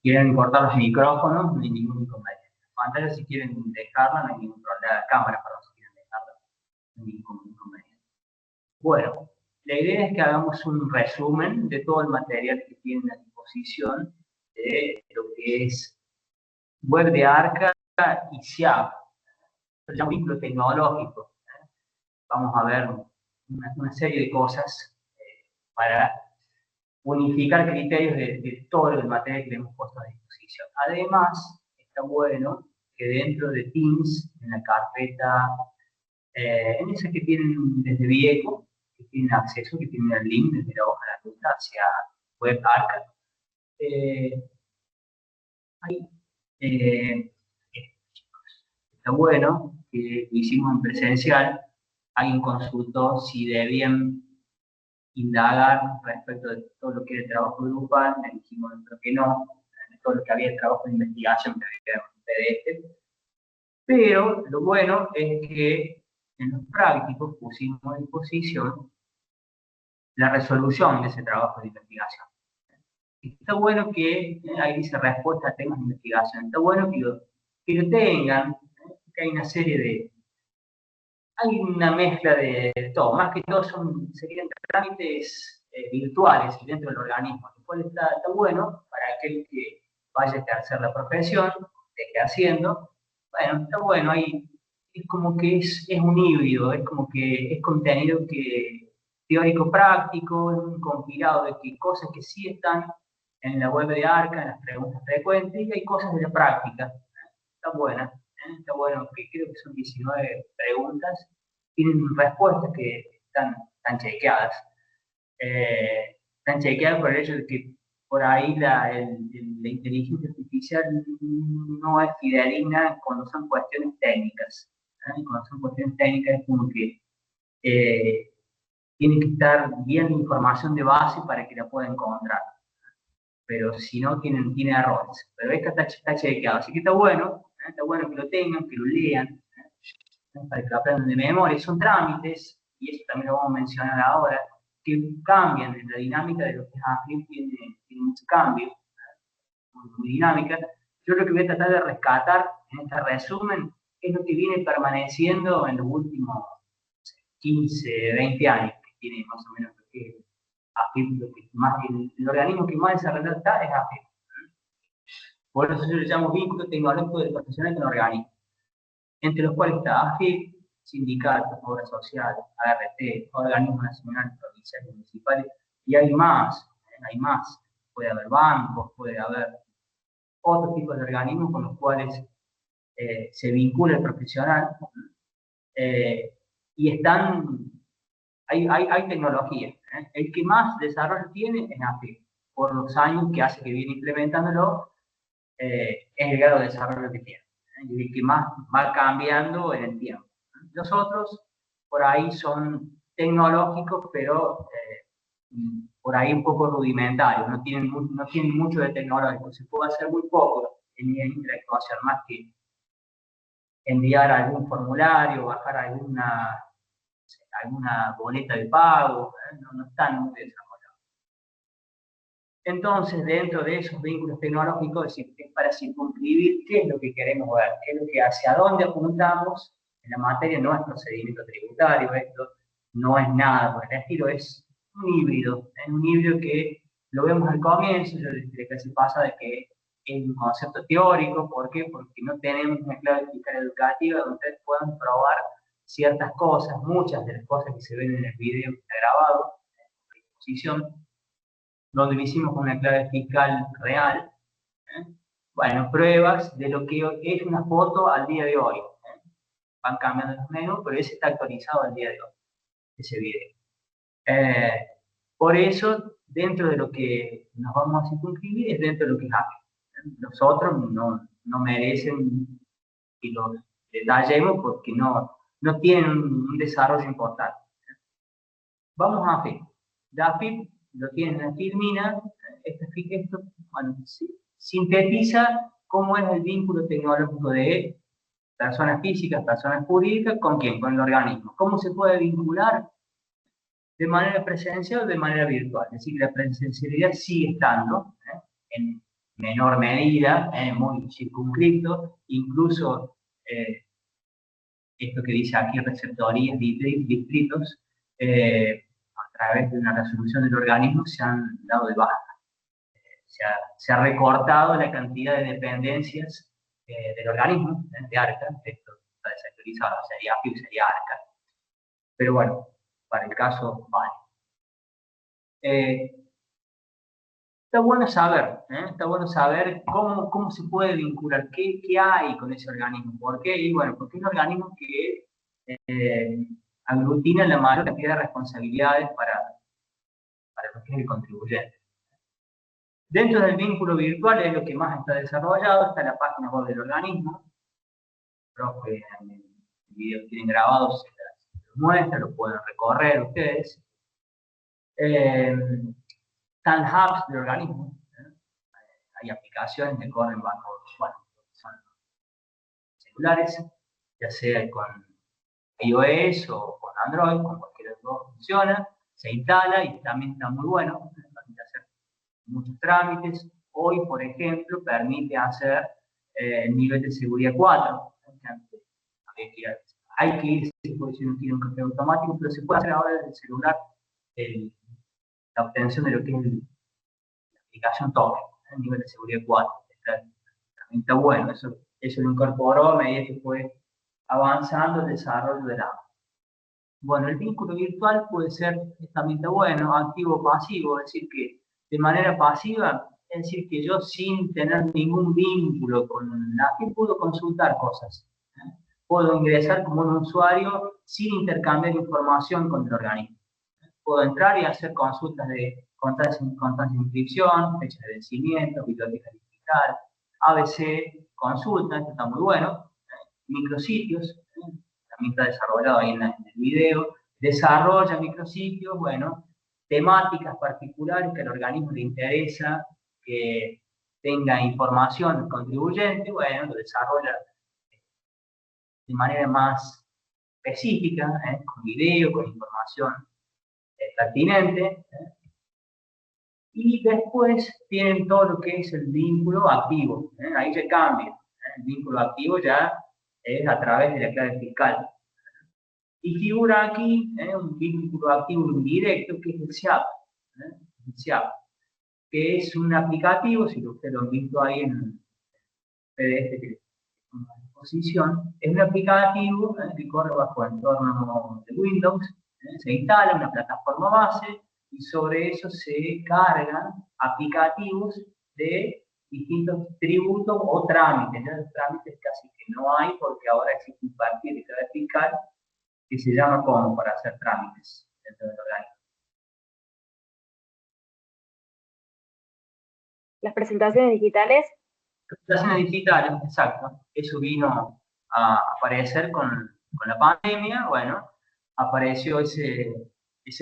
quieren cortar los micrófonos, no hay ningún inconveniente. Pantalla, si quieren dejarla, no hay ningún problema. Cámara, perdón, si quieren dejarla, no hay ningún inconveniente. Bueno, la idea es que hagamos un resumen de todo el material que tienen a disposición de lo que es web de Arca y SIAP, el vínculo tecnológico. Vamos a ver una serie de cosas para unificar criterios de todo el material que le hemos puesto a disposición. Además, está bueno que dentro de Teams, en la carpeta, en esa que tienen desde viejo, que tienen acceso, que tienen el link desde la hoja de ruta hacia Web Arca, está bueno que lo hicimos en presencial. Alguien consultó si debían indagar respecto de todo lo que era el trabajo grupal, le dijimos que no, todo lo que había el trabajo de investigación que había en PDF, pero lo bueno es que en los prácticos pusimos a disposición la resolución de ese trabajo de investigación. Está bueno que, ahí dice respuesta a temas de investigación, está bueno que lo tengan, que hay una serie de, hay una mezcla de todo, más que todo serían trámites virtuales dentro del organismo, lo cual está bueno para aquel que vaya a ejercer la profesión, que esté haciendo. Bueno, está bueno, es como que es un híbrido, es como que es contenido que teórico-práctico, es un compilado de que cosas que sí están en la web de Arca, en las preguntas frecuentes, y hay cosas de la práctica. Está buena, está bueno, que creo que son 19 preguntas, tienen respuestas que están chequeadas. Están chequeadas por el hecho de que por ahí la inteligencia artificial no es fidedigna cuando son cuestiones técnicas. Cuando son cuestiones técnicas es como que tiene que estar bien la información de base para que la pueda encontrar. Pero si no, tiene errores. Pero esta está chequeada, así que está bueno que lo tengan, que lo lean, para que lo aprendan de memoria. Son trámites, y eso también lo vamos a mencionar ahora, que cambian en la dinámica de lo que es AFIP, tiene mucho cambio, muy dinámica. Yo lo que voy a tratar de rescatar en este resumen es lo que viene permaneciendo en los últimos 15, 20 años, que tiene más o menos lo que es AFIP, el organismo que más desarrollado está es AFIP. Por eso yo le llamo vínculo tecnológico del profesional con el organismo, entre los cuales está AFIP, sindicatos, obra social, ART, organismos nacionales, provinciales, municipales, y hay más. Puede haber bancos, puede haber otros tipos de organismos con los cuales se vincula el profesional, y hay tecnología. El que más desarrollo tiene es AFIP, por los años que hace que viene implementándolo, es el grado de desarrollo que tiene, y el que más va cambiando en el tiempo. Los otros, por ahí, son tecnológicos, pero por ahí un poco rudimentarios, no tienen mucho de tecnológico, se puede hacer muy poco en la interactuación, más que enviar algún formulario, bajar alguna boleta de pago, no están muy desarrollados. Entonces, dentro de esos vínculos tecnológicos, es para circunscribir qué es lo que queremos ver, qué es lo que hacia dónde apuntamos en la materia. No es procedimiento tributario, esto no es nada por el estilo, es un híbrido que lo vemos al comienzo. Yo les dije casi pasa de que es un concepto teórico. ¿Por qué? Porque no tenemos una clave fiscal educativa donde ustedes puedan probar ciertas cosas, muchas de las cosas que se ven en el video que está grabado, en la exposición, donde lo hicimos con una clave fiscal real. Bueno, pruebas de lo que es una foto al día de hoy. Van cambiando los menús, pero ese está actualizado al día de hoy, ese video. Por eso, dentro de lo que nos vamos a circunscribir es dentro de lo que es AFIP. Los otros no merecen que los detallemos porque no tienen un desarrollo importante. Vamos a AFIP. La AFIP lo tienen aquí, Firmina. Esto bueno, sintetiza cómo es el vínculo tecnológico de personas físicas, personas jurídicas, ¿con quién? Con el organismo. ¿Cómo se puede vincular? De manera presencial o de manera virtual. Es decir, la presencialidad sigue estando menor medida, muy circunscripto, incluso esto que dice aquí, receptorías, distritos, a través de una resolución del organismo se han dado de baja. Se ha recortado la cantidad de dependencias del organismo, de ARCA, esto está desactualizado, sería AFIP, sería ARCA, pero bueno, para el caso vale. Está bueno saber cómo se puede vincular, qué hay con ese organismo, ¿por qué? Y bueno, porque es un organismo que aglutina la mayor cantidad de responsabilidades para lo que es el contribuyente. Dentro del vínculo virtual es lo que más está desarrollado, está la página web del organismo, creo que en el video que tienen grabado se los muestra, lo pueden recorrer ustedes. Están hubs del organismo, hay aplicaciones que corren bajo, bueno, son celulares, ya sea con iOS o con Android, con cualquiera de los dos funciona, se instala y también está muy bueno, permite hacer muchos trámites. Hoy, por ejemplo, permite hacer el nivel de seguridad 4. Hay que ir, si no tiene un café automático, pero se puede hacer ahora desde el celular la obtención de lo que es la aplicación TOC, el nivel de seguridad 4. También está bueno, eso lo incorporó a medida que fue avanzando el desarrollo de la app. Bueno, el vínculo virtual puede ser, también está bueno, activo o pasivo, es decir, que de manera pasiva, es decir, que yo sin tener ningún vínculo con la que puedo consultar cosas. Puedo ingresar como un usuario sin intercambiar información con el organismo. Puedo entrar y hacer consultas de constancia de inscripción, fecha de vencimiento, biblioteca digital, ABC, consulta, esto está muy bueno, micrositios, también está desarrollado ahí en el video, desarrolla micrositios, bueno, temáticas particulares que al organismo le interesa que tenga información del contribuyente, bueno, lo desarrolla de manera más específica, con video, con información pertinente, y después tienen todo lo que es el vínculo activo, ahí se cambia, el vínculo activo ya es a través de la clave fiscal. Y figura aquí un vínculo activo indirecto que es el SIAP, el SIAP, que es un aplicativo, si usted lo han visto ahí en el PDF que tengo a disposición, es un aplicativo que corre bajo el entorno de Windows, se instala una plataforma base y sobre eso se cargan aplicativos de distintos tributos o trámites. Los trámites casi que no hay porque ahora existe un perfil de clave fiscal que se llama como para hacer trámites dentro del organismo. Las presentaciones digitales. Presentaciones digitales, exacto. Eso vino a aparecer con la pandemia, bueno, apareció ese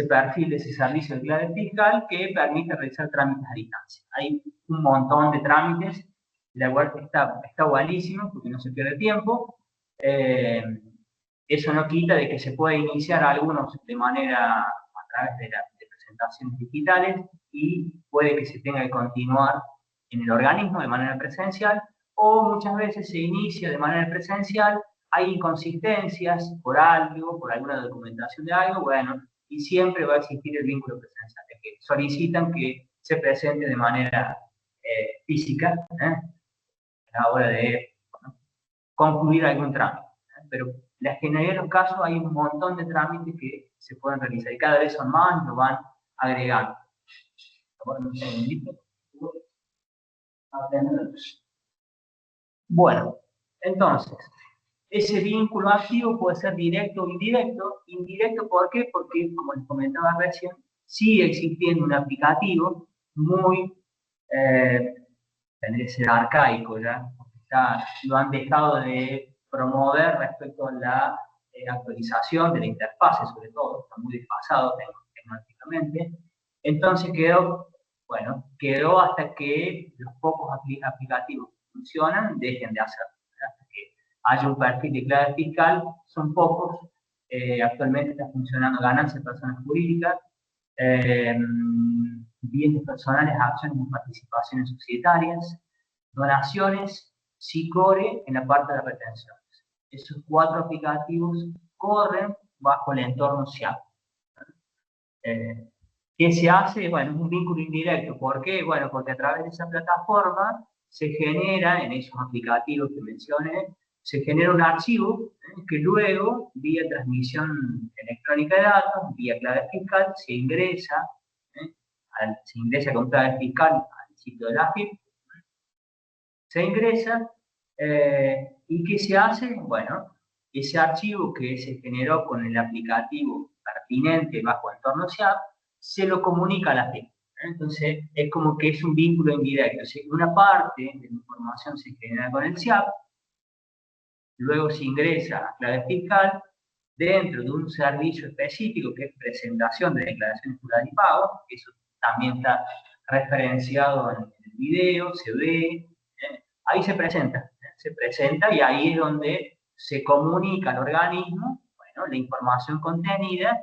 perfil, ese servicio de clave fiscal que permite realizar trámites a distancia. Hay un montón de trámites, la web está buenísimo porque no se pierde tiempo. Eso no quita de que se puede iniciar algunos de manera a través de presentaciones digitales y puede que se tenga que continuar en el organismo de manera presencial, o muchas veces se inicia de manera presencial, hay inconsistencias por algo, por alguna documentación de algo, bueno, y siempre va a existir el vínculo presencial, de que solicitan que se presente de manera física a la hora de concluir algún trámite. Pero en la generalidad de los casos hay un montón de trámites que se pueden realizar y cada vez son más y lo van agregando. Bueno, entonces, ese vínculo activo puede ser directo o indirecto. Indirecto, ¿por qué? Porque, como les comentaba recién, sigue existiendo un aplicativo muy, tendría que ser arcaico ya, lo han dejado de promover respecto a la actualización de la interfase, sobre todo, está muy desfasado tecnológicamente. Entonces quedó hasta que los pocos aplicativos que funcionan dejen de hacerlo. Hasta que haya un perfil de clave fiscal, son pocos. Actualmente está funcionando Ganancias Personas Jurídicas, eh, bienes personales, acciones y participaciones societarias, donaciones, SICORE en la parte de retenciones. Esos 4 aplicativos corren bajo el entorno SIAP. ¿Qué se hace? Bueno, es un vínculo indirecto. ¿Por qué? Bueno, porque a través de esa plataforma se genera, en esos aplicativos que mencioné, se genera un archivo que luego, vía transmisión electrónica de datos, vía clave fiscal, ¿eh? Se ingresa con clave fiscal al sitio de la AFIP, se ingresa, ¿y qué se hace? Bueno, ese archivo que se generó con el aplicativo pertinente bajo entorno SIAP, se lo comunica a la FIP. Entonces, es como que es un vínculo indirecto. O sea, una parte de la información se genera con el SIAP, luego se ingresa a clave fiscal dentro de un servicio específico que es presentación de declaraciones juradas y pagos. Eso también está referenciado en el video, se ve, ahí se presenta y ahí es donde se comunica al organismo, bueno, la información contenida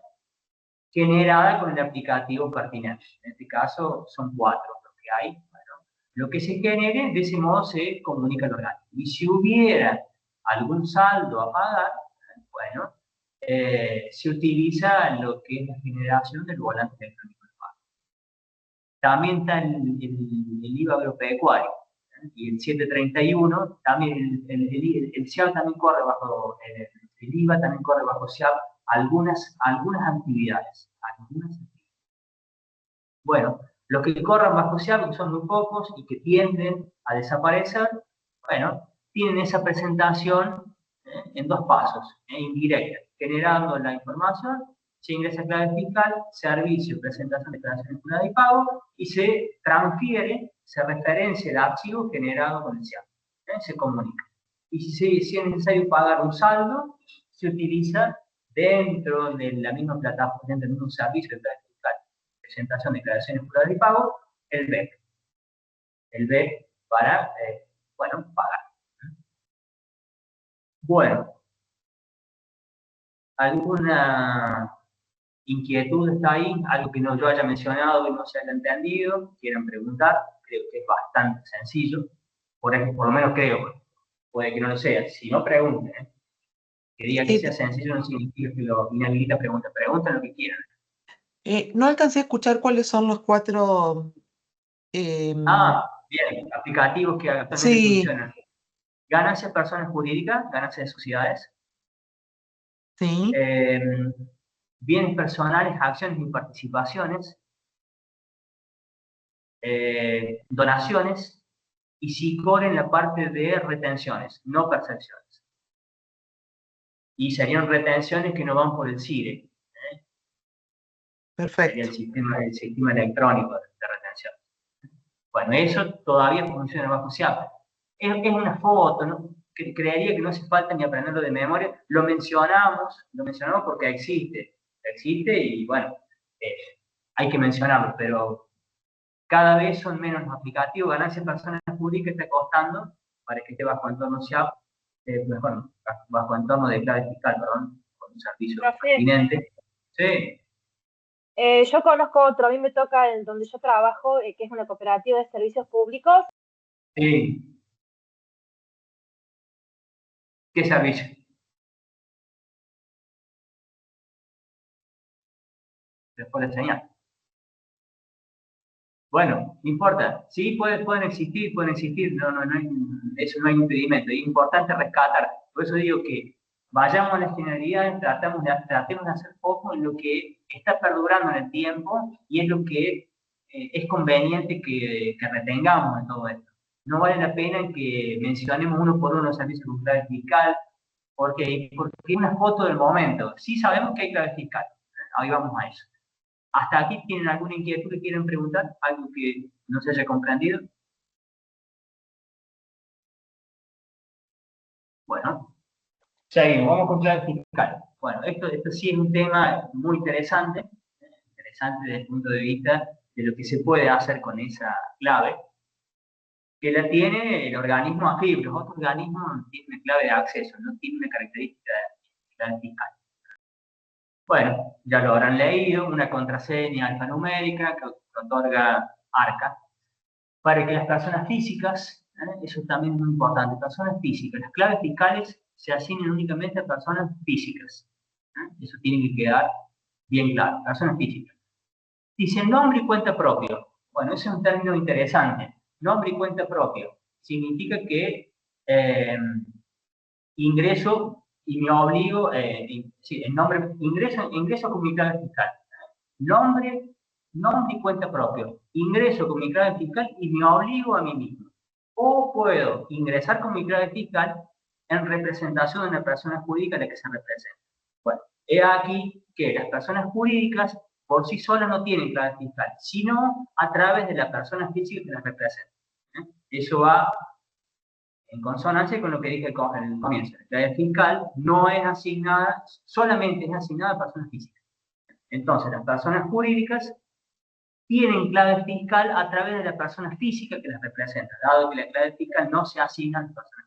generada con el aplicativo pertinente. En este caso son 4 los que hay. Bueno, lo que se genere, de ese modo se comunica al organismo. Y si hubiera algún saldo a pagar, bueno, se utiliza lo que es la generación del volante electrónico de pago. También está el IVA agropecuario, y el 731, también el SIAP también corre bajo, el IVA también corre bajo SIAP algunas actividades. Bueno, los que corran bajo SIAP, que son muy pocos y que tienden a desaparecer, bueno, tienen esa presentación en 2 pasos, indirecta, generando la información, se ingresa clave fiscal, servicio, presentación, declaración jurada y pago, y se transfiere, se referencia el archivo generado con el SIAP, se comunica. Y si es necesario pagar un saldo, se utiliza dentro de la misma plataforma, dentro del mismo servicio de clave fiscal, presentación, declaraciones juradas y pago, el BEC. El BEC para, bueno, pagar. Bueno, ¿alguna inquietud está ahí? ¿Algo que no yo haya mencionado y no se haya entendido? ¿Quieran preguntar? Creo que es bastante sencillo. Por lo menos creo. Puede que no lo sea. Si no, pregunten. Que diga que sea sencillo no significa que lo inhabilita preguntas. Pregunten lo que quieran. No alcancé a escuchar cuáles son los 4... Bien. Aplicativos que actualmente funcionan. Ganancias personas jurídicas, ganancias de sociedades. Sí. Bienes personales, acciones y participaciones, donaciones, y SICOR en la parte de retenciones, no percepciones. Y serían retenciones que no van por el CIRE. Perfecto. Sería el sistema electrónico de retención. Bueno, eso todavía funciona bajo SIAP. Es una foto, ¿no? Creería que no hace falta ni aprenderlo de memoria. Lo mencionamos porque existe y bueno, hay que mencionarlo, pero cada vez son menos los aplicativos. Ganancias personas públicas está costando para que esté bajo entorno SIAP, bueno, bajo entorno de clave fiscal, perdón, con un servicio pertinente. Sí. Yo conozco otro, a mí me toca en donde yo trabajo, que es una cooperativa de servicios públicos. Sí. ¿Qué servicio? Después de señal. Bueno, no importa. Sí, pueden existir, no hay, eso no hay impedimento. Es importante rescatar. Por eso digo que vayamos a las generalidades, tratemos de hacer foco en lo que está perdurando en el tiempo y es lo que es conveniente que retengamos en todo esto. No vale la pena que mencionemos uno por uno servicios de clave fiscal, porque es una foto del momento. Sí sabemos que hay clave fiscal. Ahí vamos a eso. ¿Hasta aquí tienen alguna inquietud que quieren preguntar? ¿Algo que no se haya comprendido? Bueno, seguimos, vamos con clave fiscal. Bueno, esto sí es un tema muy interesante desde el punto de vista de lo que se puede hacer con esa clave, que la tiene el organismo AFIP. Los otros organismos tienen una clave de acceso, no tienen una característica de clave fiscal. Bueno, ya lo habrán leído, una contraseña alfanumérica que otorga ARCA, para que las personas físicas, eso también es muy importante, personas físicas, las claves fiscales se asignan únicamente a personas físicas. Eso tiene que quedar bien claro, personas físicas. Dice nombre y cuenta propio. Bueno, ese es un término interesante. Nombre y cuenta propio. Significa que ingreso y me obligo, sí, el nombre, ingreso con mi clave fiscal. Nombre y cuenta propio. Ingreso con mi clave fiscal y me obligo a mí mismo. O puedo ingresar con mi clave fiscal en representación de una persona jurídica a la que se representa. Bueno, he aquí que las personas jurídicas por sí solas no tienen clave fiscal, sino a través de la persona física que las representa. Eso va en consonancia con lo que dije al comienzo. La clave fiscal no es asignada, solamente es asignada a personas físicas. Entonces, las personas jurídicas tienen clave fiscal a través de la persona física que las representa, dado que la clave fiscal no se asigna a las personas,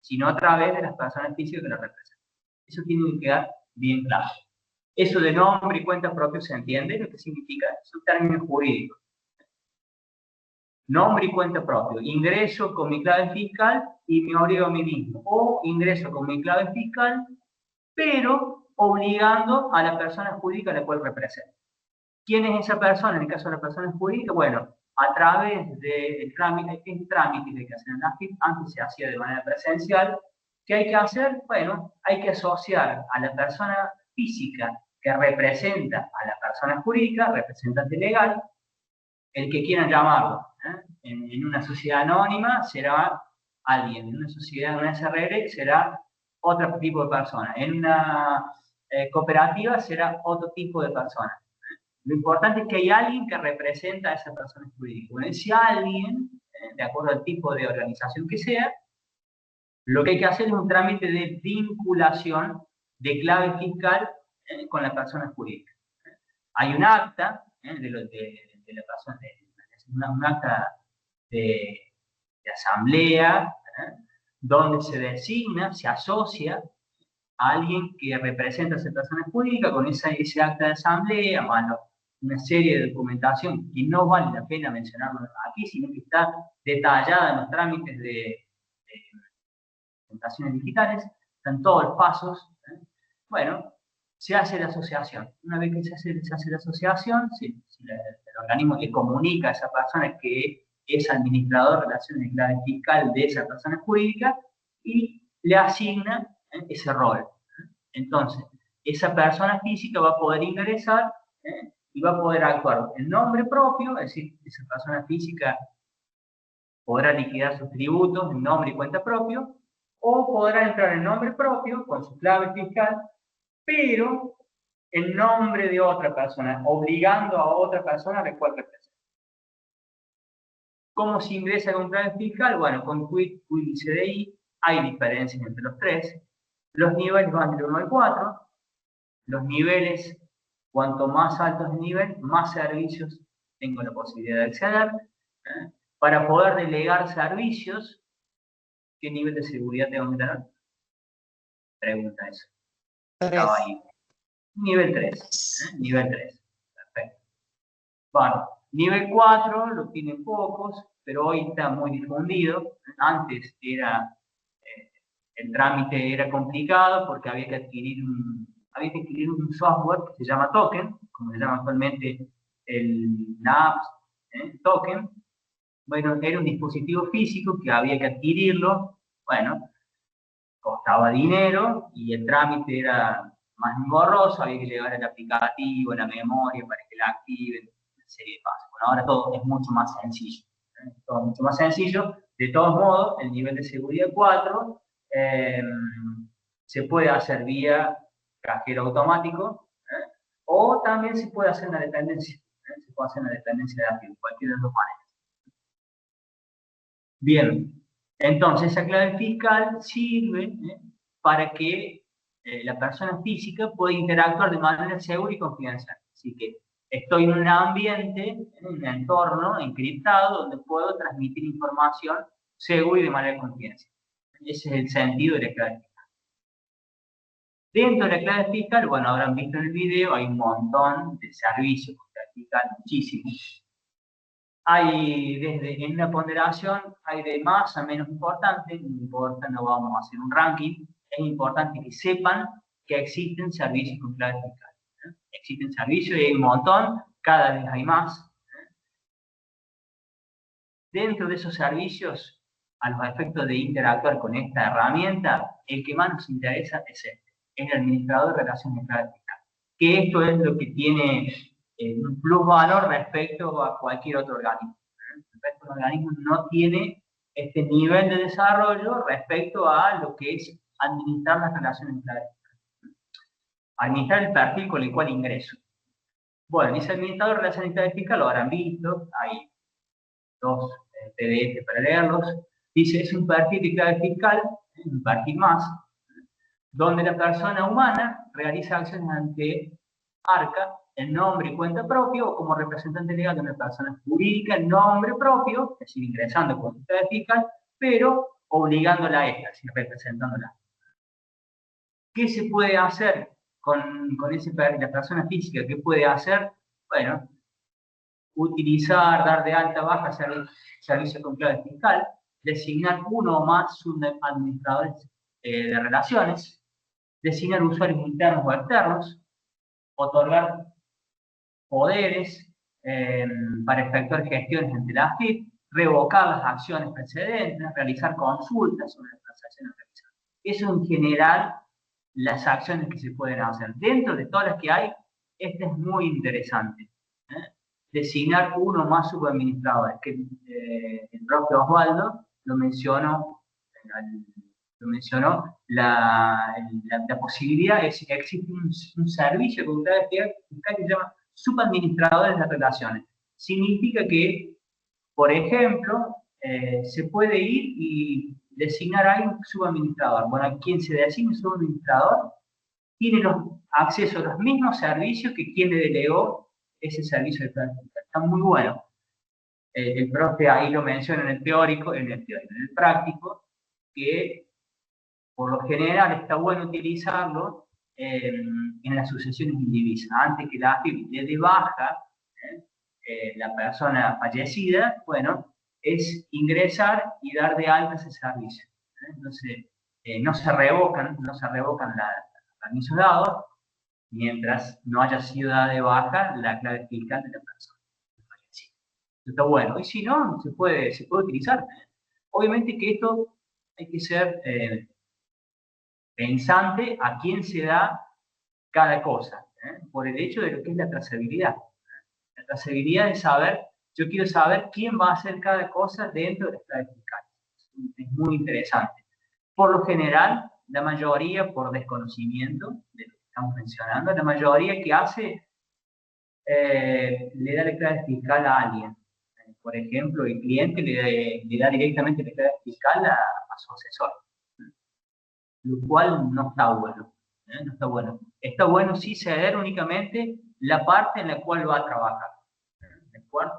sino a través de las personas físicas que las representan. Eso tiene que quedar bien claro. Eso de nombre y cuenta propio se entiende, lo que significa, es un término jurídico. Nombre y cuenta propio. Ingreso con mi clave fiscal y me obligo a mí mismo. O ingreso con mi clave fiscal, pero obligando a la persona jurídica a la cual representa. ¿Quién es esa persona? En el caso de la persona jurídica, bueno, a través del trámite, que es el trámite que hay que hacer en la AFIP, antes se hacía de manera presencial. ¿Qué hay que hacer? Bueno, hay que asociar a la persona física que representa a la persona jurídica, representante legal, el que quieran llamarlo. En una sociedad anónima será alguien, en una sociedad, en una SRL será otro tipo de persona, en una cooperativa será otro tipo de persona. Lo importante es que hay alguien que representa a esa persona jurídica. Bueno, ese alguien, de acuerdo al tipo de organización que sea, lo que hay que hacer es un trámite de vinculación de clave fiscal con la persona jurídica. Hay un acta de la persona, un acta de asamblea, donde se designa, se asocia a alguien que representa a esa persona jurídica con ese acta de asamblea, más una serie de documentación que no vale la pena mencionarlo aquí, sino que está detallada en los trámites de presentaciones digitales, están todos los pasos. Bueno, se hace la asociación. Una vez que se hace la asociación, el organismo le comunica a esa persona que es administrador de relaciones de clave fiscal de esa persona jurídica y le asigna ese rol. Entonces, esa persona física va a poder ingresar y va a poder actuar en nombre propio, es decir, esa persona física podrá liquidar sus tributos en nombre y cuenta propio, o podrá entrar en nombre propio con su clave fiscal, pero en nombre de otra persona, obligando a otra persona a la cual representa. ¿Cómo se ingresa con clave fiscal? Bueno, con QUIC, QUIC y CDI hay diferencias entre los tres. Los niveles van del 1 al 4. Los niveles, cuanto más altos el nivel, más servicios tengo la posibilidad de acceder. Para poder delegar servicios, ¿qué nivel de seguridad tengo que tener? Pregunta eso. Estaba ahí. Nivel 3. Nivel 3. Perfecto. Bueno, nivel 4 lo tienen pocos, pero hoy está muy difundido. Antes era, el trámite era complicado porque había que adquirir un software que se llama token, como se llama actualmente el NAPS token. Bueno, era un dispositivo físico que había que adquirirlo. Bueno, costaba dinero y el trámite era más engorroso, había que llevar el aplicativo, la memoria para que la activen, una serie de pasos. Bueno, ahora todo es mucho más sencillo. Todo mucho más sencillo. De todos modos, el nivel de seguridad 4 se puede hacer vía cajero automático o también se puede hacer en la dependencia. Se puede hacer en la dependencia de activo, cualquiera de los maneras. Bien, entonces esa clave fiscal sirve para que la persona física pueda interactuar de manera segura y confidencial. Así que estoy en un ambiente, en un entorno encriptado donde puedo transmitir información segura y de manera confidencial. Ese es el sentido de la clave fiscal. Dentro de la clave fiscal, bueno, habrán visto en el video, hay un montón de servicios con clave fiscal, muchísimos. Hay desde, en una ponderación, hay de más a menos importante, no importa, no vamos a hacer un ranking, es importante que sepan que existen servicios con clave fiscal. Existen servicios y hay un montón, cada vez hay más. Dentro de esos servicios, a los efectos de interactuar con esta herramienta, el que más nos interesa es este, es el administrador de relaciones de clave fiscal. Que esto es lo que tiene un plusvalor respecto a cualquier otro organismo. El resto de los organismos no tiene este nivel de desarrollo respecto a lo que es administrar las relaciones de clave fiscal. Administrar el perfil con el cual ingreso. Bueno, ese administrador de relaciones de clave fiscal lo habrán visto, hay dos PDF para leerlos. Dice, es un perfil de clave fiscal, un perfil más, donde la persona humana realiza acciones ante ARCA, en nombre y cuenta propio, o como representante legal de una persona jurídica, en nombre propio, es decir, ingresando con su clave fiscal, pero obligándola a esta, es decir, representándola. ¿Qué se puede hacer con ese perfil, la persona física? ¿Qué puede hacer? Bueno, utilizar, dar de alta, baja, servicio con clave fiscal, designar uno o más subadministradores de relaciones, designar usuarios internos o externos, otorgar poderes para efectuar gestiones ante la AFIP, revocar las acciones precedentes, realizar consultas sobre las transacciones realizadas. Eso en general, las acciones que se pueden hacer. Dentro de todas las que hay, esta es muy interesante. Designar uno o más subadministradores, que el propio Osvaldo lo mencionó, la posibilidad es que existe un servicio con clave fiscal que se llama subadministradores de relaciones. Significa que, por ejemplo, se puede ir y designar a un subadministrador. Bueno, quien se designe subadministrador tiene acceso a los mismos servicios que quien le delegó ese servicio de clave fiscal. Está muy bueno. El profe ahí lo menciona en el teórico, en el práctico, que por lo general está bueno utilizarlo en las sucesiones indivisas. Antes que la AFIP le dé baja la persona fallecida, bueno, es ingresar y dar de alta ese servicio. Entonces, no se revocan los permisos dados mientras no haya sido dada de baja la clave fiscal de la persona fallecida. Eso está bueno. Y si no, se puede utilizar. Obviamente que esto hay que ser pensante a quién se da cada cosa, por el hecho de lo que es la trazabilidad. La trazabilidad es saber, yo quiero saber quién va a hacer cada cosa dentro de las claves fiscales. Es muy interesante. Por lo general, la mayoría, por desconocimiento de lo que estamos mencionando, la mayoría que hace le da la clave fiscal a alguien. Por ejemplo, el cliente le da directamente la clave fiscal a su asesor. Lo cual no está bueno. No está bueno. Está bueno sí ceder únicamente la parte en la cual va a trabajar.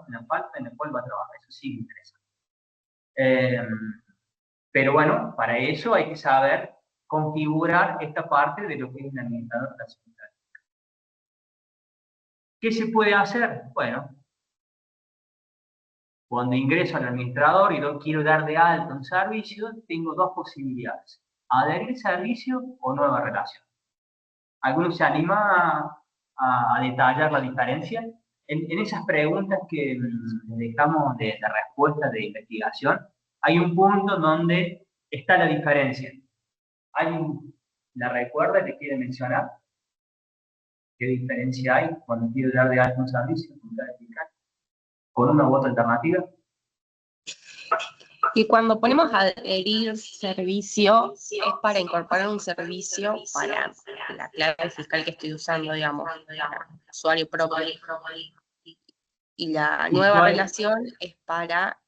La parte en la cual va a trabajar. Eso sí me interesa. Pero bueno, para eso hay que saber configurar esta parte de lo que es el administrador relacional. ¿Qué se puede hacer? Bueno, cuando ingreso al administrador y lo quiero dar de alta un servicio, tengo dos posibilidades. Adherir servicio o nueva relación. ¿Alguno se anima a detallar la diferencia? En esas preguntas que dejamos de respuesta de investigación, hay un punto donde está la diferencia. ¿La recuerda? ¿Le quiere mencionar? ¿Qué diferencia hay cuando quiero dar de alta un servicio con una u otra alternativa? Y cuando ponemos adherir servicio, es para incorporar un servicio para la clave fiscal que estoy usando, digamos, para usuario propio. Y la nueva relación es para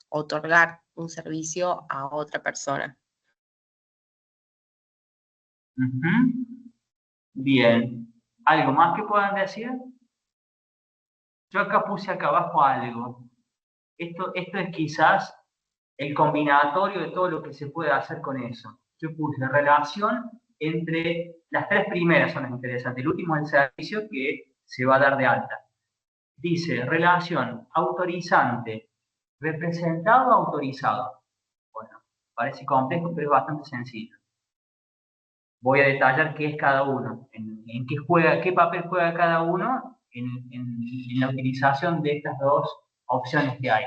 otorgar un servicio a otra persona. Bien. ¿Algo más que puedan decir? Yo acá puse acá abajo algo. Esto es quizás el combinatorio de todo lo que se puede hacer con eso. Yo puse relación entre las tres primeras son las interesantes. El último es el servicio que se va a dar de alta. Dice, relación autorizante, representado, autorizado. Bueno, parece complejo, pero es bastante sencillo. Voy a detallar qué es cada uno, en qué papel juega cada uno en la utilización de estas dos opciones que hay.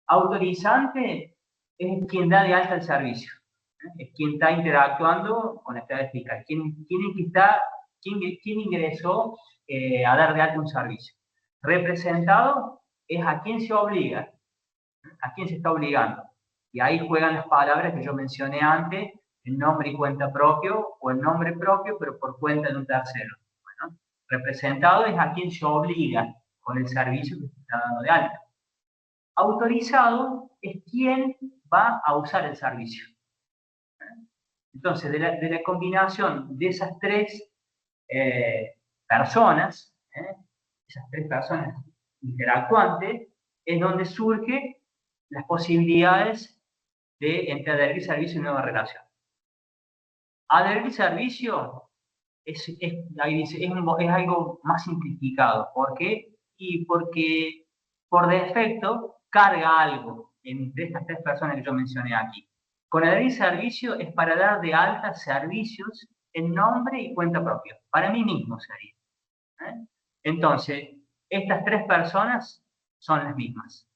Autorizante es quien da de alta el servicio, es quien está interactuando con la clave fiscal, quien ingresó a dar de alta un servicio. Representado es a quien se obliga, a quien se está obligando. Y ahí juegan las palabras que yo mencioné antes, el nombre y cuenta propio, o el nombre propio, pero por cuenta de un tercero. Bueno, representado es a quien se obliga con el servicio que se está dando de alta. Autorizado es quien va a usar el servicio. Entonces, de la combinación de esas tres personas, esas tres personas interactuantes, es donde surgen las posibilidades de entre adherir servicio y nueva relación. Adherir servicio es algo más simplificado. ¿Por qué? Y porque por defecto carga algo entre estas tres personas que yo mencioné aquí. Con adherir servicio es para dar de alta servicios en nombre y cuenta propia. Para mí mismo sería. Entonces, estas tres personas son las mismas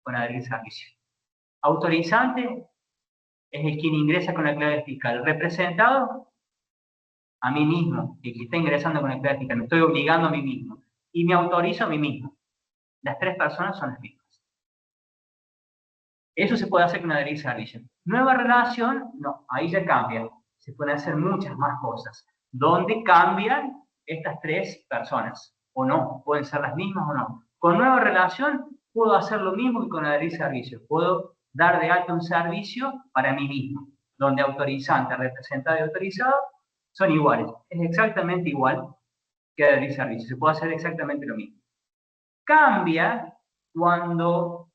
con adherir servicio. Autorizante es el quien ingresa con la clave fiscal. Representado, a mí mismo, el que está ingresando con la clave fiscal. Me estoy obligando a mí mismo. Y me autorizo a mí mismo. Las tres personas son las mismas. Eso se puede hacer con adherir servicio. Nueva relación, no, ahí ya cambia. Se pueden hacer muchas más cosas. ¿Dónde cambian estas tres personas? O no, pueden ser las mismas o no. Con nueva relación puedo hacer lo mismo que con adherir servicio. Puedo dar de alta un servicio para mí mismo, donde autorizante, representado y autorizado son iguales. Es exactamente igual que adherir servicio. Se puede hacer exactamente lo mismo. Cambia cuando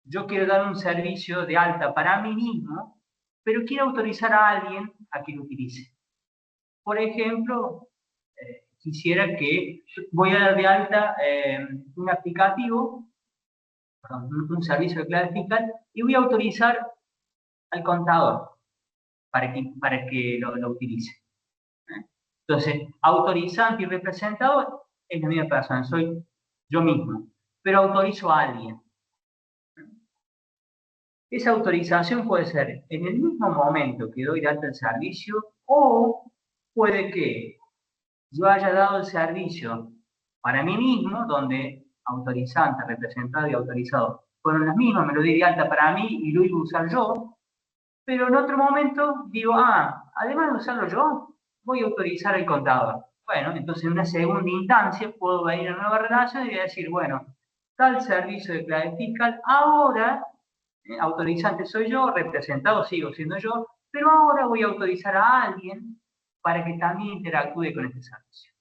yo quiero dar un servicio de alta para mí mismo, pero quiero autorizar a alguien a que lo utilice. Por ejemplo, quisiera que voy a dar de alta un aplicativo, perdón, un servicio de clave fiscal, y voy a autorizar al contador para que lo utilice. Entonces, autorizante y representado es la misma persona, soy yo mismo, pero autorizo a alguien. Esa autorización puede ser en el mismo momento que doy de alta el servicio, o puede que yo haya dado el servicio para mí mismo, donde autorizante, representado y autorizado fueron las mismas, me lo di de alta para mí y lo iba a usar yo, pero en otro momento digo, además de usarlo yo, voy a autorizar al contador. Bueno, entonces en una segunda instancia puedo venir a nueva relación y decir, bueno, tal servicio de clave fiscal, ahora autorizante soy yo, representado sigo siendo yo, pero ahora voy a autorizar a alguien para que también interactúe con este servicio.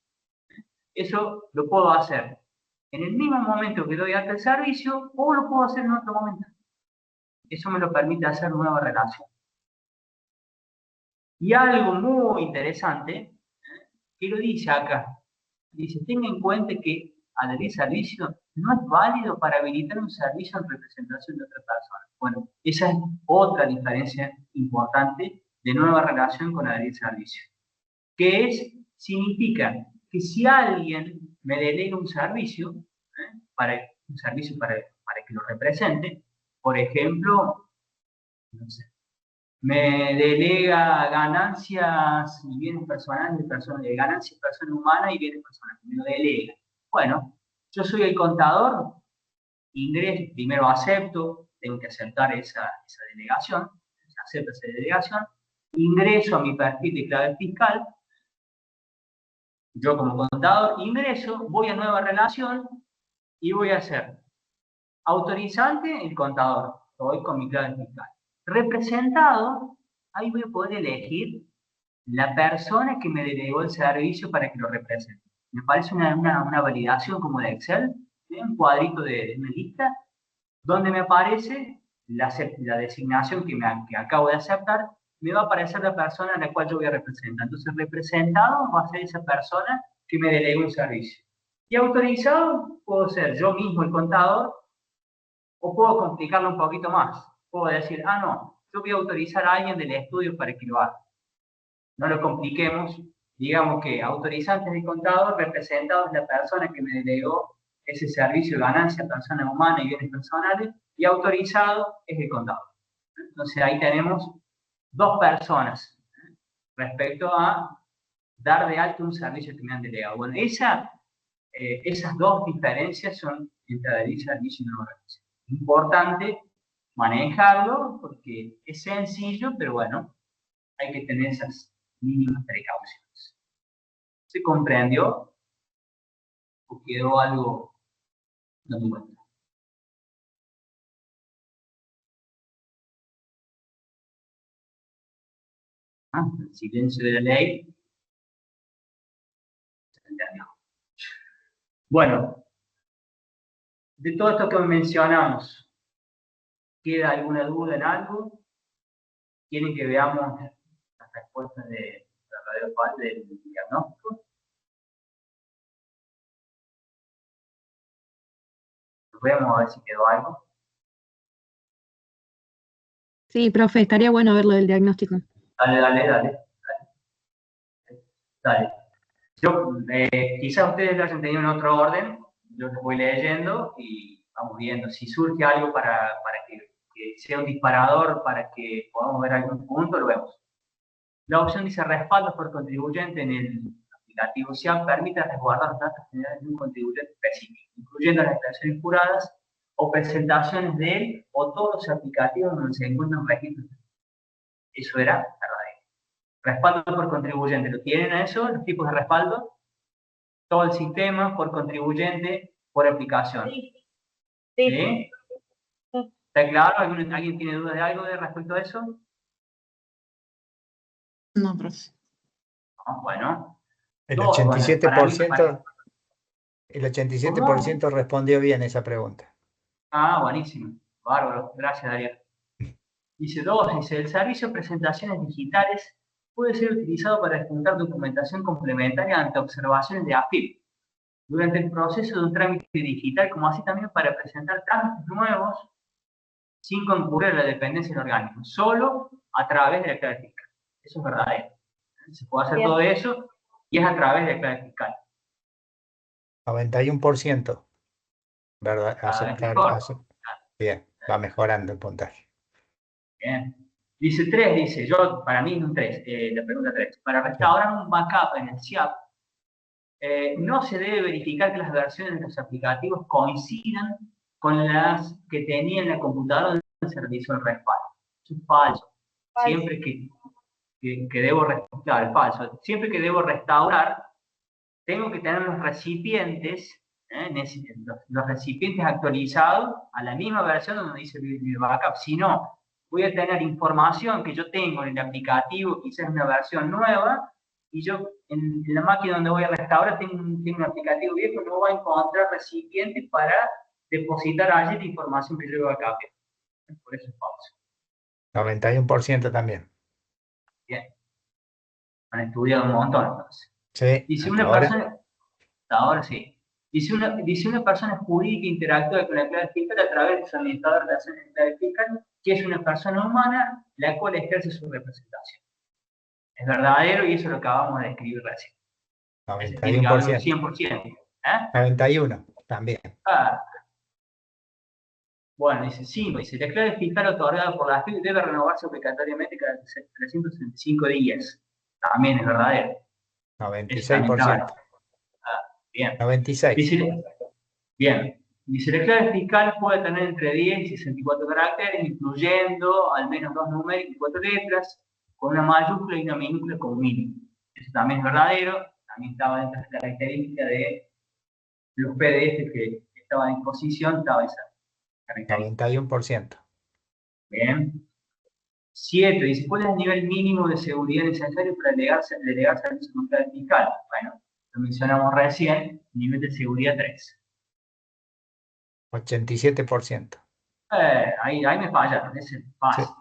Eso lo puedo hacer en el mismo momento que doy alta el servicio, o lo puedo hacer en otro momento. Eso me lo permite hacer nueva relación. Y algo muy interesante, que lo dice acá, dice, tenga en cuenta que adherir servicio no es válido para habilitar un servicio en representación de otra persona. Bueno, esa es otra diferencia importante de nueva relación con adherir servicio. Que significa que si alguien me delega un servicio, para que lo represente, por ejemplo, no sé, me delega ganancias y bienes personales, ganancias personas humanas y bienes personales, me lo delega. Bueno, yo soy el contador, ingreso, primero acepto, tengo que aceptar esa delegación, acepto esa delegación, ingreso a mi perfil de clave fiscal, yo como contador ingreso, voy a nueva relación y voy a hacer autorizante el contador, voy con mi clave fiscal. Representado, ahí voy a poder elegir la persona que me delegó el servicio para que lo represente. Me parece una validación como de Excel, un cuadrito de una lista, donde me aparece la designación que acabo de aceptar me va a aparecer la persona a la cual yo voy a representar. Entonces, representado va a ser esa persona que me delegue un servicio. Y autorizado puedo ser yo mismo el contador, o puedo complicarlo un poquito más. Puedo decir, ah, no, yo voy a autorizar a alguien del estudio para que lo haga. No lo compliquemos. Digamos que autorizante del contador, representado es la persona que me delegó ese servicio, ganancia, persona humana y bienes personales, y autorizado es el contador. Entonces ahí tenemos dos personas respecto a dar de alto un servicio que me han delegado. Bueno, esas dos diferencias son entre el servicio y una organización. Importante manejarlo porque es sencillo, pero bueno, hay que tener esas mínimas precauciones. ¿Se comprendió? ¿O quedó algo dando vuelta? El silencio de la ley. Bueno, de todo esto que mencionamos, ¿queda alguna duda en algo? ¿Quieren que veamos las respuestas de la radio del diagnóstico? Vemos a ver si quedó algo. Sí, profe, estaría bueno ver lo del diagnóstico. Dale. Yo, quizás ustedes lo hayan tenido en otro orden, yo los voy leyendo y vamos viendo. Si surge algo para que sea un disparador, para que podamos ver algún punto, lo vemos. La opción dice respaldos por contribuyente en el aplicativo SIAP permite resguardar los datos generales de un contribuyente específico, incluyendo las declaraciones juradas o presentaciones de él o todos los aplicativos donde se encuentran registros. Eso era verdadero. Respaldo por contribuyente, ¿lo tienen a eso? Los tipos de respaldo. Todo el sistema por contribuyente por aplicación. Sí. ¿Sí? ¿Está claro? ¿Alguien tiene dudas de algo respecto a eso? No, profe. No, bueno. El Dos, bueno, para mí, 87%, el 87% respondió bien esa pregunta. Ah, buenísimo. Bárbaro. Gracias, Darío. Dice 2, dice, el servicio de presentaciones digitales puede ser utilizado para adjuntar documentación complementaria ante observaciones de AFIP durante el proceso de un trámite digital, como así también para presentar trámites nuevos sin concurrir a la dependencia del organismo, solo a través de la clave fiscal. Eso es verdadero. Se puede hacer todo eso y es a través de la clave fiscal. 91%, ¿verdad? Bien, va mejorando el puntaje. Bien. Dice 3, dice, para mí es un 3, la pregunta 3. Para restaurar un backup en el SIAP, no se debe verificar que las versiones de los aplicativos coincidan con las que tenía en la computadora del servicio de respaldo. Eso es falso. Siempre que debo restaurar, falso. Siempre que debo restaurar, tengo que tener los recipientes, los recipientes actualizados a la misma versión donde dice el backup. Si no, voy a tener información que yo tengo en el aplicativo, quizás una versión nueva, y yo en la máquina donde voy a restaurar tengo un aplicativo viejo, no voy a encontrar recipientes para depositar allí la información que yo voy a cambiar. Por eso es falso. 91% también. Bien. Han estudiado un montón entonces. Sí, Dice una persona, ahora sí. Dice una persona jurídica interactúa con la clave fiscal a través de su administrador de relaciones de clave fiscal, que es una persona humana la cual ejerce su representación. Es verdadero y eso lo acabamos de escribir recién. 91%. 100%. 91 también. Bueno, dice 5. Dice, la clave fiscal otorgada por la FIP debe renovarse obligatoriamente cada 365 días. También es verdadero. 96%. Bien. 96. Dice, la clave fiscal puede tener entre 10 y 64 caracteres, incluyendo al menos 2 numéricos y 4 letras, con una mayúscula y una minúscula como mínimo. Eso también es verdadero. También estaba dentro de las características de los PDF que estaban en disposición, estaba esa característica. 91%. Bien. 7. Dice, ¿cuál es el nivel mínimo de seguridad necesario para delegar servicios con clave fiscal? Bueno, lo mencionamos recién, nivel de seguridad 3. 87%. Ahí me fallaron, ese es fácil. Sí.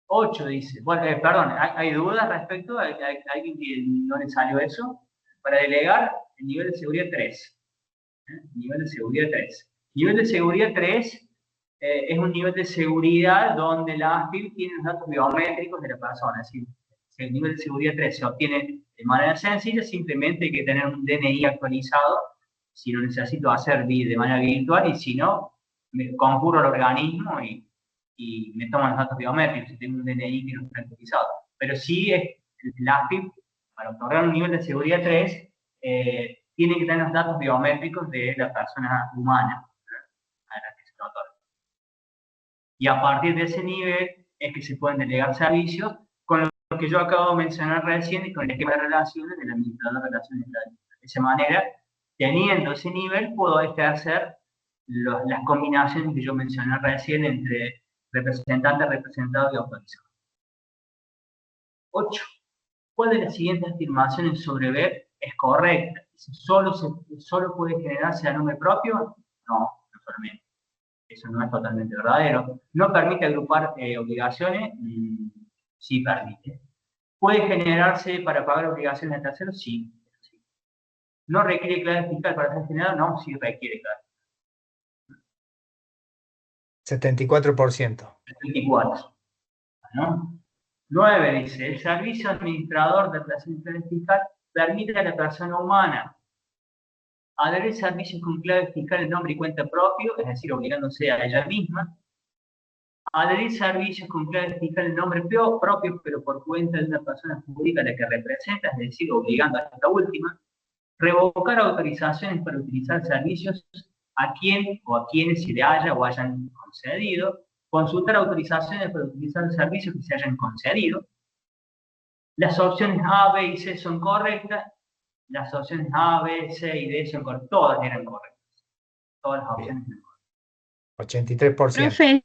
8 dice, bueno, perdón, ¿hay dudas respecto? ¿Hay alguien que no le salió eso? Para delegar, el nivel de seguridad 3. Nivel de seguridad 3. Nivel de seguridad 3 es un nivel de seguridad donde la AFIP tiene los datos biométricos de la persona. Es decir, si el nivel de seguridad 3 se obtiene de manera sencilla, simplemente hay que tener un DNI actualizado. Si lo necesito hacer de manera virtual, y si no, me concurro al organismo y me toman los datos biométricos si tengo un DNI que no está actualizado. Pero sí, la AFIP, para otorgar un nivel de seguridad 3, tiene que tener los datos biométricos de la persona humana a la que se lo otorga. Y a partir de ese nivel es que se pueden delegar servicios con lo que yo acabo de mencionar recién y con el esquema de relaciones del administrador de relaciones laborales. De esa manera, teniendo ese nivel, puedo ejercer las combinaciones que yo mencioné recién entre representante, representado y autorizado. 8. ¿Cuál de las siguientes afirmaciones sobre B es correcta? ¿Solo puede generarse a nombre propio? No, no solamente. Eso no es totalmente verdadero. ¿No permite agrupar obligaciones? Sí permite. ¿Puede generarse para pagar obligaciones de terceros? Sí. ¿No requiere clave fiscal para ser generado? No, sí requiere clave. 74%. 24. ¿No? 9 dice, el servicio administrador de relaciones fiscal permite a la persona humana adherir servicios con clave fiscal en nombre y cuenta propio, es decir, obligándose a ella misma, adherir servicios con clave fiscal en nombre propio, pero por cuenta de una persona jurídica a la que representa, es decir, obligando a esta última, revocar autorizaciones para utilizar servicios a quien o a quienes se le haya o hayan concedido, consultar autorizaciones para utilizar servicios que se hayan concedido. Las opciones A, B y C son correctas. Las opciones A, B, C y D son correctas. Todas eran correctas. Todas las opciones eran correctas. 83%. Profe,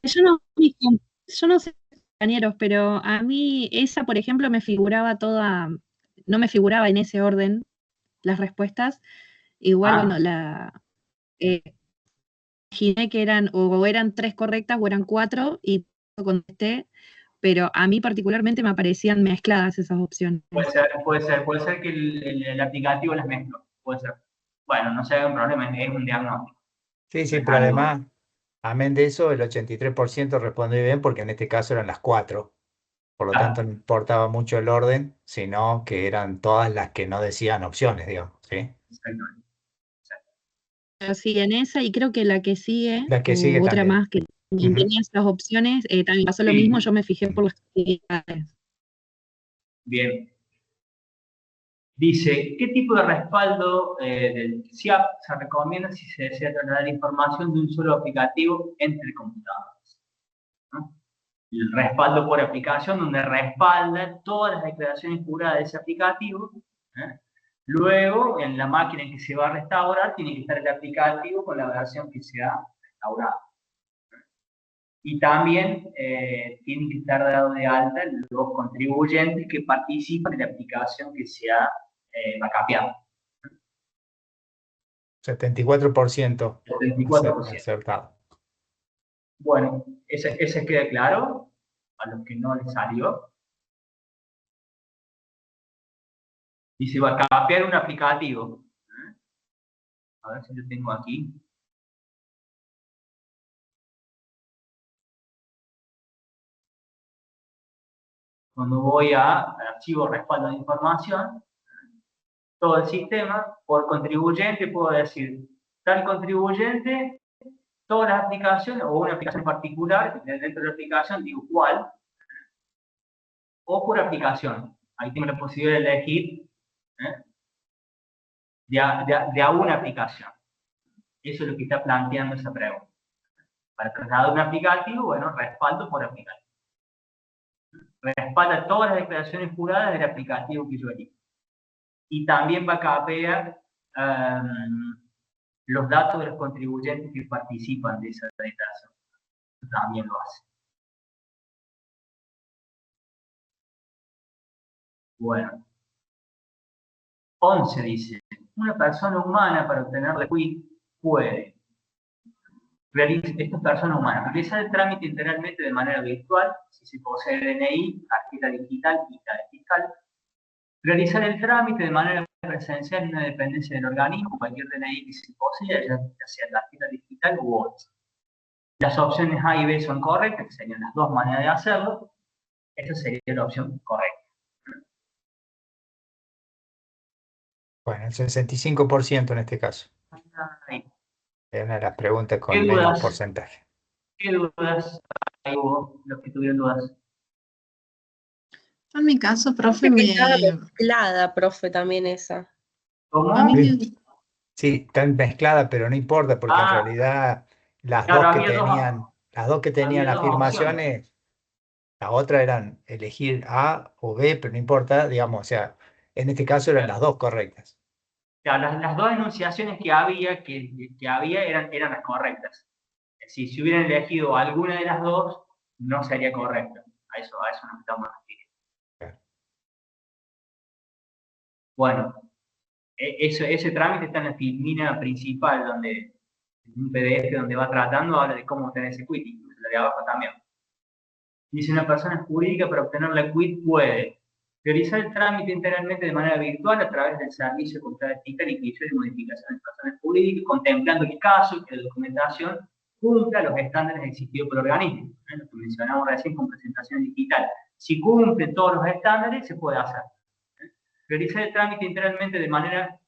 yo no sé, compañeros, pero a mí esa, por ejemplo, me figuraba toda, no me figuraba en ese orden las respuestas. Igual, bueno, imaginé que eran, o eran 3 correctas o eran 4 y contesté, pero a mí particularmente me aparecían mezcladas esas opciones. Puede ser que el aplicativo las mezcló. Puede ser. Bueno, no se haga un problema, es un diagnóstico. Sí, pero además, amén de eso, el 83% respondió bien porque en este caso eran las 4. Por lo tanto, no importaba mucho el orden, sino que eran todas las que no decían opciones, digamos, ¿sí? Exactamente. Pero sí, en esa, y creo que la que sigue, La que o sigue otra también. más que también tenía esas opciones, también pasó lo Sí. mismo, yo me fijé por las actividades. Bien. Dice, ¿qué tipo de respaldo del SIAP se recomienda si se desea trasladar información de un solo aplicativo entre computadores? ¿No? El respaldo por aplicación, donde respalda todas las declaraciones juradas de ese aplicativo. Luego, en la máquina en que se va a restaurar, tiene que estar el aplicativo con la versión que se ha restaurado. Y también tienen que estar dados de alta los contribuyentes que participan en la aplicación que se ha backupeado. 74%. 74%. Acertado. Bueno, ese queda claro a los que no les salió. Dice backupear un aplicativo. A ver si lo tengo aquí. Cuando voy a archivo respaldo de información, todo el sistema, por contribuyente puedo decir, tal contribuyente, todas las aplicaciones, o una aplicación particular, dentro de la aplicación digo cuál, o por aplicación. Ahí tengo la posibilidad de elegir de a una aplicación. Eso es lo que está planteando esa pregunta. Para trasladar un aplicativo, bueno, respaldo por aplicativo. Respalda todas las declaraciones juradas del aplicativo que yo elijo. Y también backupea los datos de los contribuyentes que participan de esa declaración. También lo hace. Bueno. 11 dice, una persona humana para obtener la quit puede Estas personas humanas, realizar el trámite integralmente de manera virtual, si se posee DNI, tarjeta digital y clave fiscal. Realizar el trámite de manera presencial en una dependencia del organismo, cualquier DNI que se posea, ya sea tarjeta digital u otra. Las opciones A y B son correctas, que serían las dos maneras de hacerlo. Esa sería la opción correcta. Bueno, el 65% en este caso. Ahí. Es una de las preguntas ¿Qué con menos dudas? porcentaje. ¿Qué dudas? Ahí hubo los que tuvieron dudas. Yo en mi caso, profe, Estaba mezclada, profe, también esa. ¿Cómo? a mí me- Sí, están mezcladas, pero no importa, porque en realidad las claro, dos que había dos- tenían había dos afirmaciones, las otras eran elegir A o B, pero no importa, digamos, o sea, en este caso eran las dos correctas. Claro, las dos enunciaciones que había, eran las correctas. Si hubieran elegido alguna de las dos, no sería correcta. A eso nos estamos refiriendo. Claro. Bueno, ese trámite está en la filmina principal, donde en un PDF donde va tratando, habla de cómo obtener ese quit, incluso la de abajo también. Dice, una persona jurídica para obtener la quit puede realizar el trámite integralmente de manera virtual a través del servicio de control fiscal, inscripción y modificación de personas jurídicas, contemplando el caso y que la documentación cumpla los estándares exigidos por el organismo. Lo que mencionamos recién con presentación digital. Si cumple todos los estándares, se puede hacer. Realizar el trámite integralmente de manera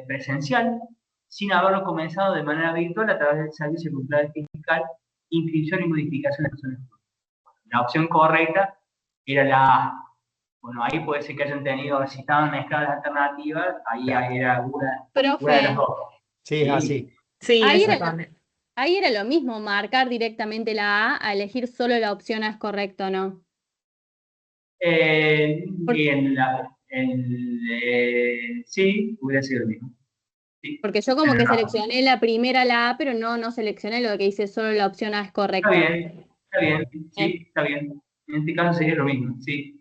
presencial, sin haberlo comenzado de manera virtual a través del servicio de control fiscal, inscripción y modificación de personas jurídicas. La opción correcta era la A. Bueno, ahí puede ser que hayan tenido, si estaban mezcladas las alternativas, ahí Claro. era una de Profe, las dos. Sí, es así. Sí, ahí esa era, también. ahí era lo mismo, marcar directamente la A, a elegir solo la opción A es correcto, ¿no? Sí, hubiera sido el mismo. Sí. Porque yo como que Tenés razón. seleccioné la primera, la A, pero no seleccioné lo que dice solo la opción A es correcta. Está bien, sí, está bien. En este caso sería lo mismo, sí.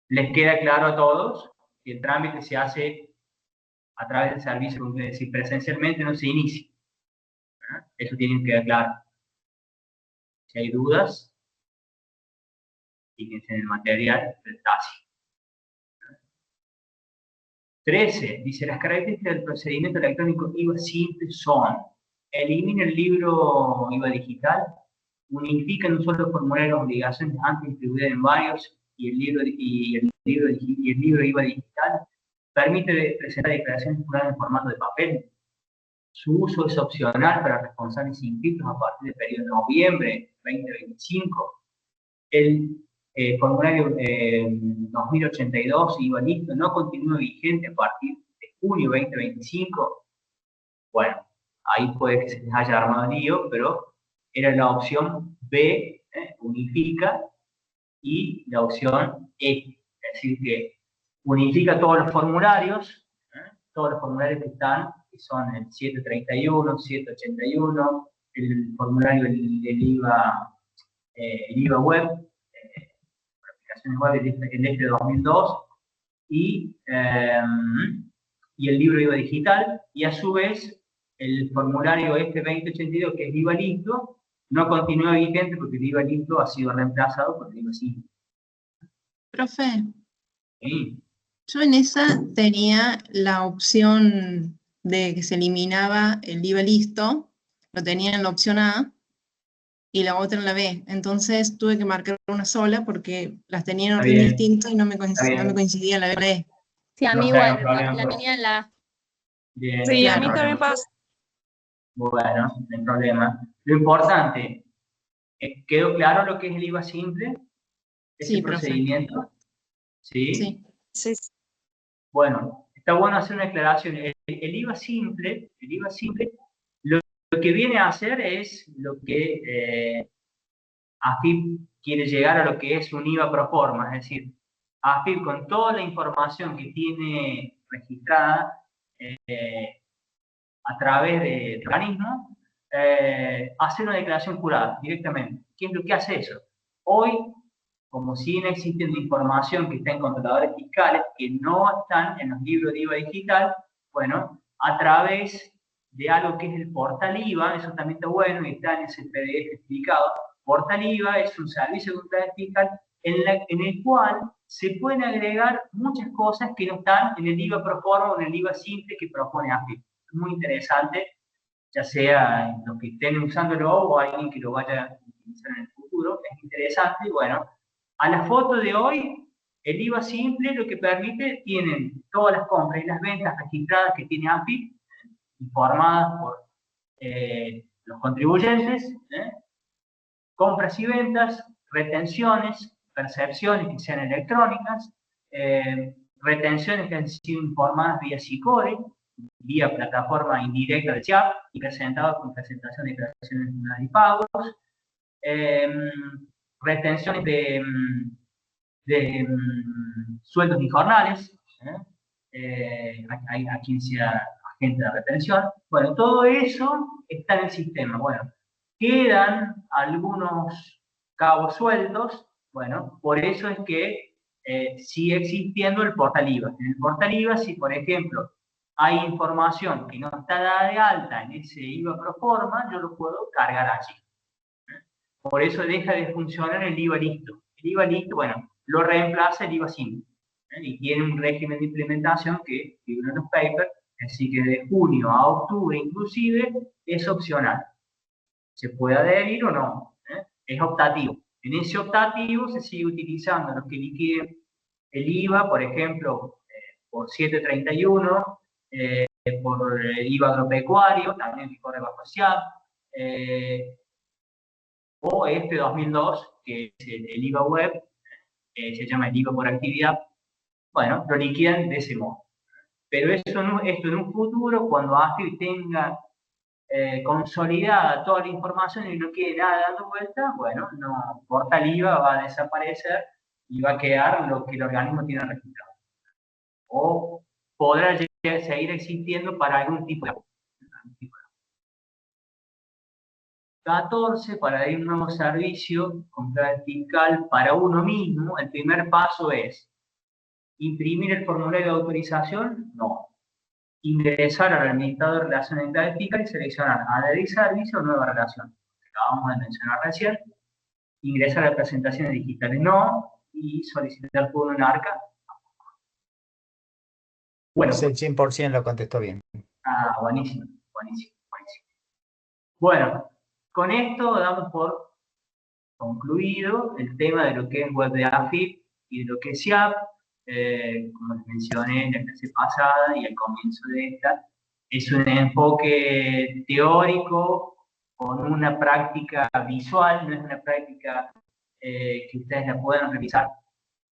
Les queda claro a todos que el trámite se hace a través del servicio, es decir, presencialmente no se inicia. Eso tiene que quedar claro. Si hay dudas, fíjense en el material del TASI. 13. Dice, las características del procedimiento electrónico IVA simple son: elimina el libro IVA digital, unifica en un solo formulario las obligaciones antes distribuidas en varios y el libro IVA digital, permite presentar declaraciones juradas en formato de papel. Su uso es opcional para responsables inscritos a partir del periodo de noviembre 2025. El formulario 2082 IVA listo no continúa vigente a partir de junio 2025. Bueno, ahí puede que se les haya armado lío, pero era la opción B, unifica, y la opción E, es decir, que unifica todos los formularios que están, que son el 731, 781, el formulario del IVA, el IVA web, aplicaciones web, el 2002, y el libro IVA digital, y a su vez el formulario 2082, que es IVA listo, no continúa vigente porque el IVA listo ha sido reemplazado por el IVA simple. profe, Sí. yo en esa tenía la opción de que se eliminaba el IVA listo, lo tenía en la opción A y la otra en la B. Entonces tuve que marcar una sola porque las tenía en Está orden bien. distinto y no me Está bien. coincidía la B y la E. Sí, a No mí sé, igual, no hay problema, la pero- tenía en la A. Bien, Sí, no a hay mí problema. también pasa. Bueno, no hay problema. Lo importante, ¿quedó claro lo que es el IVA simple? Ese Sí, profe. procedimiento. ¿Sí? Sí. Sí, Bueno, está bueno hacer una aclaración. El IVA simple, lo que viene a hacer es lo que AFIP quiere llegar a lo que es un IVA pro forma, es decir, AFIP con toda la información que tiene registrada a través del organismo, hacer una declaración jurada directamente. ¿Qué es lo que hace eso? Hoy, como siguen existiendo información que está en controladores fiscales que no están en los libros de IVA digital, bueno, a través de algo que es el portal IVA, eso también está bueno y está en ese PDF explicado. Portal IVA es un servicio de contabilidad fiscal en el cual se pueden agregar muchas cosas que no están en el IVA pro forma o en el IVA simple que propone AFIP. Es muy interesante, ya sea los que estén usándolo o alguien que lo vaya a utilizar en el futuro, es interesante. Y bueno, a la foto de hoy, el IVA simple lo que permite, tienen todas las compras y las ventas registradas que tiene AFIP, informadas por los contribuyentes, compras y ventas, retenciones, percepciones que sean electrónicas, retenciones que han sido informadas vía SICORE, vía plataforma indirecta de CIAP y presentadas con presentación de declaraciones de y pagos, retenciones de sueldos y jornales, a quien sea agente de retención. Bueno, todo eso está en el sistema. Bueno, quedan algunos cabos sueltos. Bueno, por eso es que sigue existiendo el portal IVA. En el portal IVA, si por ejemplo hay información que no está dada de alta en ese IVA pro forma, yo lo puedo cargar allí. Por eso deja de funcionar el IVA listo. El IVA listo, bueno, lo reemplaza el IVA simple. Y tiene un régimen de implementación que figura en los papers, así que de junio a octubre inclusive es opcional. Se puede adherir o no, es optativo. En ese optativo se sigue utilizando los que liquiden el IVA, por ejemplo, por 731, por el IVA agropecuario, también que corre bajo SIAP, o este 2002, que es el IVA web, se llama el IVA por actividad. Bueno, lo liquidan de ese modo. Pero esto en un futuro, cuando AFIP tenga consolidada toda la información y no quede nada dando vuelta, bueno, no, portal IVA va a desaparecer y va a quedar lo que el organismo tiene registrado. O podrá seguir existiendo para algún tipo de... 14, para dar un nuevo servicio contable fiscal para uno mismo, el primer paso es imprimir el formulario de autorización, no. Ingresar al administrador de relación contable fiscal y seleccionar adherir servicio o nueva relación. Acabamos de mencionar recién. Ingresar a presentaciones digitales, no. Y solicitar por un arca. Bueno. El 100% lo contestó bien. Ah, buenísimo, buenísimo, buenísimo. Bueno, con esto damos por concluido el tema de lo que es web de AFIP y de lo que es SIAP. Como les mencioné en la clase pasada y al comienzo de esta, es un enfoque teórico con una práctica visual, no es una práctica que ustedes la puedan realizar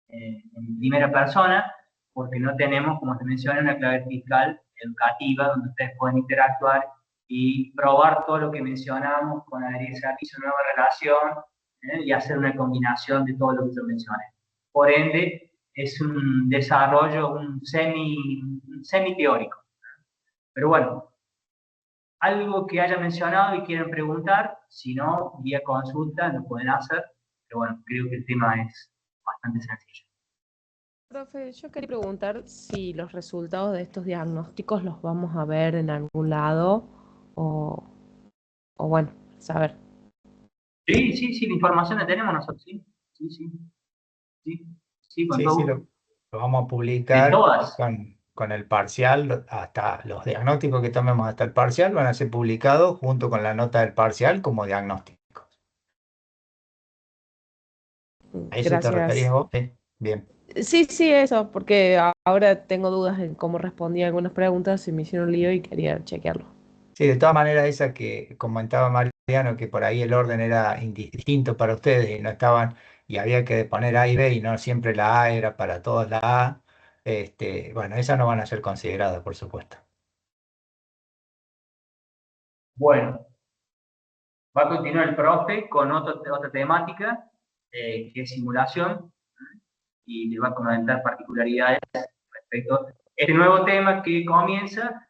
en primera persona, porque no tenemos, como les mencioné, una clave fiscal educativa donde ustedes pueden interactuar y probar todo lo que mencionamos con adherir servicio, nueva relación, y hacer una combinación de todo lo que yo mencioné. Por ende, es un desarrollo, un semi teórico. Pero bueno, algo que haya mencionado y quieran preguntar, si no, vía consulta lo pueden hacer, pero bueno, creo que el tema es bastante sencillo. Profe, yo quería preguntar si los resultados de estos diagnósticos los vamos a ver en algún lado o bueno, saber. Sí, la información la tenemos nosotros, sí, con Sí, todo. sí, lo vamos a publicar todas. con el parcial, hasta los diagnósticos que tomemos hasta el parcial van a ser publicados junto con la nota del parcial como diagnósticos. ¿A eso te referías vos? Sí, bien. Sí, eso, porque ahora tengo dudas en cómo respondí a algunas preguntas y me hicieron lío y quería chequearlo. Sí, de todas maneras, esa que comentaba Mariano, que por ahí el orden era indistinto para ustedes y no estaban, y había que poner A y B y no siempre la A era para todos la A, bueno, esas no van a ser consideradas, por supuesto. Bueno, va a continuar el profe con otra temática, que es simulación, y le va a comentar particularidades respecto a este nuevo tema que comienza,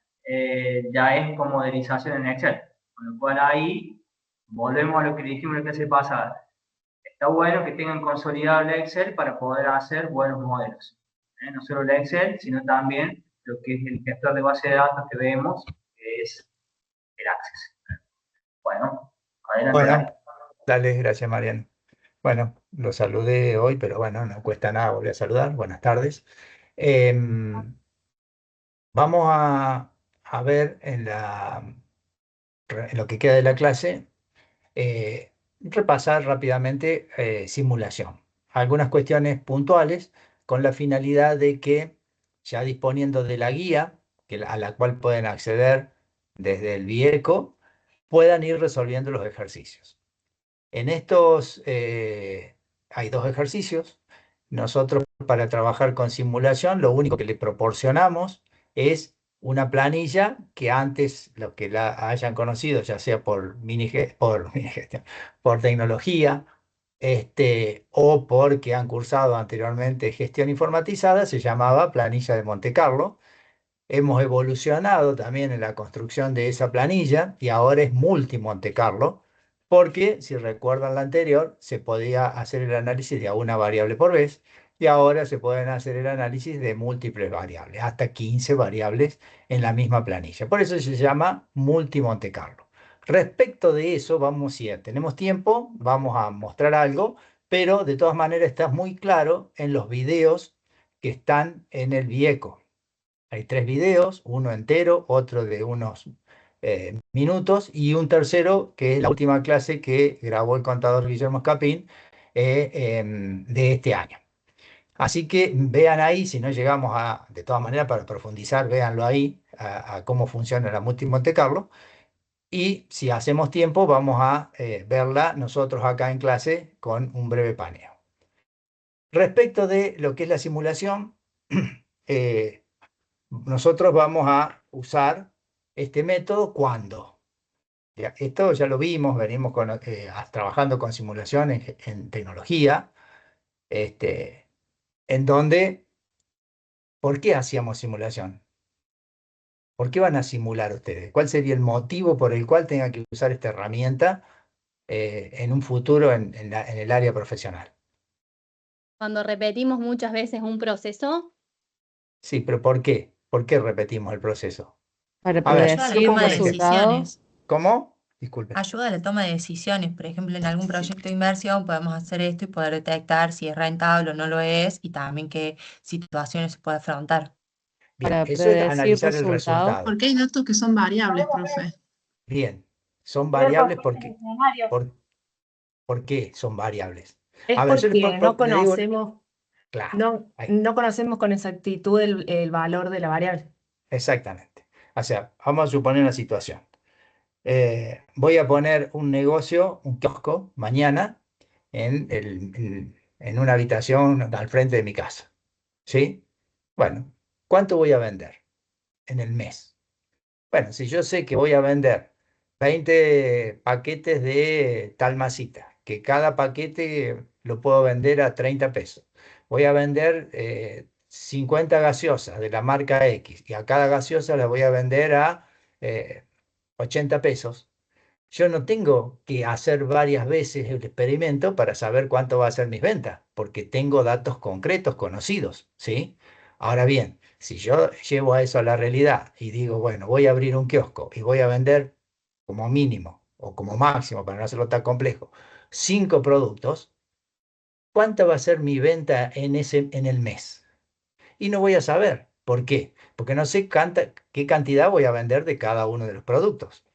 ya es con modelización en Excel, con lo cual ahí volvemos a lo que dijimos en la clase pasada. Está bueno que tengan consolidado el Excel para poder hacer buenos modelos. No solo el Excel, sino también lo que es el gestor de base de datos que vemos, que es Bueno, adelante, Bueno, Dani. dale, gracias, Mariano. Bueno, lo saludé hoy, pero bueno, no cuesta nada volver a saludar. Buenas tardes. Em, Vamos a ver en lo que queda de la clase, repasar rápidamente simulación. Algunas cuestiones puntuales con la finalidad de que ya disponiendo de la guía, a la cual pueden acceder desde el Vieco, puedan ir resolviendo los ejercicios. En estos hay dos ejercicios. Nosotros para trabajar con simulación, lo único que le proporcionamos es una planilla que antes los que la hayan conocido, ya sea por minigestión, por tecnología, o porque han cursado anteriormente gestión informatizada, se llamaba planilla de Monte Carlo. Hemos evolucionado también en la construcción de esa planilla y ahora es multi Monte Carlo, porque si recuerdan la anterior, se podía hacer el análisis de una variable por vez y ahora se pueden hacer el análisis de múltiples variables, hasta 15 variables en la misma planilla. Por eso se llama multi Monte Carlo. Respecto de eso, si tenemos tiempo, vamos a mostrar algo, pero de todas maneras está muy claro en los videos que están en el Vieco. Hay 3 videos, uno entero, otro de unos minutos y un tercero que es la última clase que grabó el contador Guillermo Escapín de este año. Así que vean ahí, si no llegamos de todas maneras para profundizar, véanlo ahí, a cómo funciona la multi Monte Carlo. Y si hacemos tiempo, vamos a verla nosotros acá en clase con un breve paneo. Respecto de lo que es la simulación, nosotros vamos a usar este método cuando. Esto ya lo vimos, venimos trabajando con simulación en tecnología, en donde, ¿por qué hacíamos simulación? ¿Por qué van a simular ustedes? ¿Cuál sería el motivo por el cual tengan que usar esta herramienta en un futuro en el área profesional? Cuando repetimos muchas veces un proceso, Sí, pero ¿por qué? ¿Por qué repetimos el proceso? Para A ver, Ayuda a la predecir toma de resultados. decisiones. ¿cómo? Disculpe. Ayuda a la toma de decisiones. Por ejemplo, en algún proyecto de inversión podemos hacer esto y poder detectar si es rentable o no lo es y también qué situaciones se puede afrontar. Bien, Para eso es predecir analizar el resultados. resultado. Porque hay datos que son variables, profe. Bien, son Ver variables posibles porque, escenarios. ¿por qué son variables? Es A ver, yo porque no le digo, conocemos, claro, no conocemos con exactitud el valor de la variable. exactamente. O sea, vamos a suponer una situación. Voy a poner un negocio, un kiosco, mañana en una habitación al frente de mi casa. ¿Sí? Bueno, ¿cuánto voy a vender en el mes? Bueno, si yo sé que voy a vender 20 paquetes de tal masita, que cada paquete lo puedo vender a 30 pesos. Voy a vender 50 gaseosas de la marca X y a cada gaseosa la voy a vender a 80 pesos. Yo no tengo que hacer varias veces el experimento para saber cuánto va a ser mis ventas, porque tengo datos concretos, conocidos, ¿sí? Ahora bien, si yo llevo a eso a la realidad y digo, bueno, voy a abrir un kiosco y voy a vender como mínimo o como máximo, para no hacerlo tan complejo, 5 productos, ¿cuánta va a ser mi venta en el mes? Y no voy a saber. ¿Por qué? Porque no sé qué cantidad voy a vender de cada uno de los productos.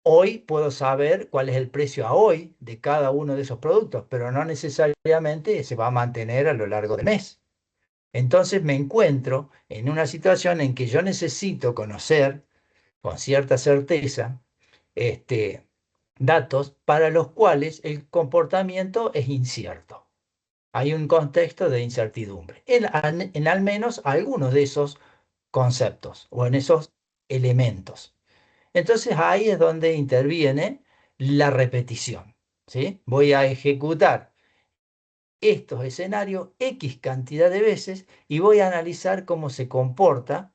Hoy puedo saber cuál es el precio a hoy de cada uno de esos productos, pero no necesariamente se va a mantener a lo largo del mes. Entonces me encuentro en una situación en que yo necesito conocer con cierta certeza datos para los cuales el comportamiento es incierto. Hay un contexto de incertidumbre en al menos algunos de esos conceptos o en esos elementos. Entonces ahí es donde interviene la repetición, ¿sí? Voy a ejecutar estos escenarios X cantidad de veces y voy a analizar cómo se comporta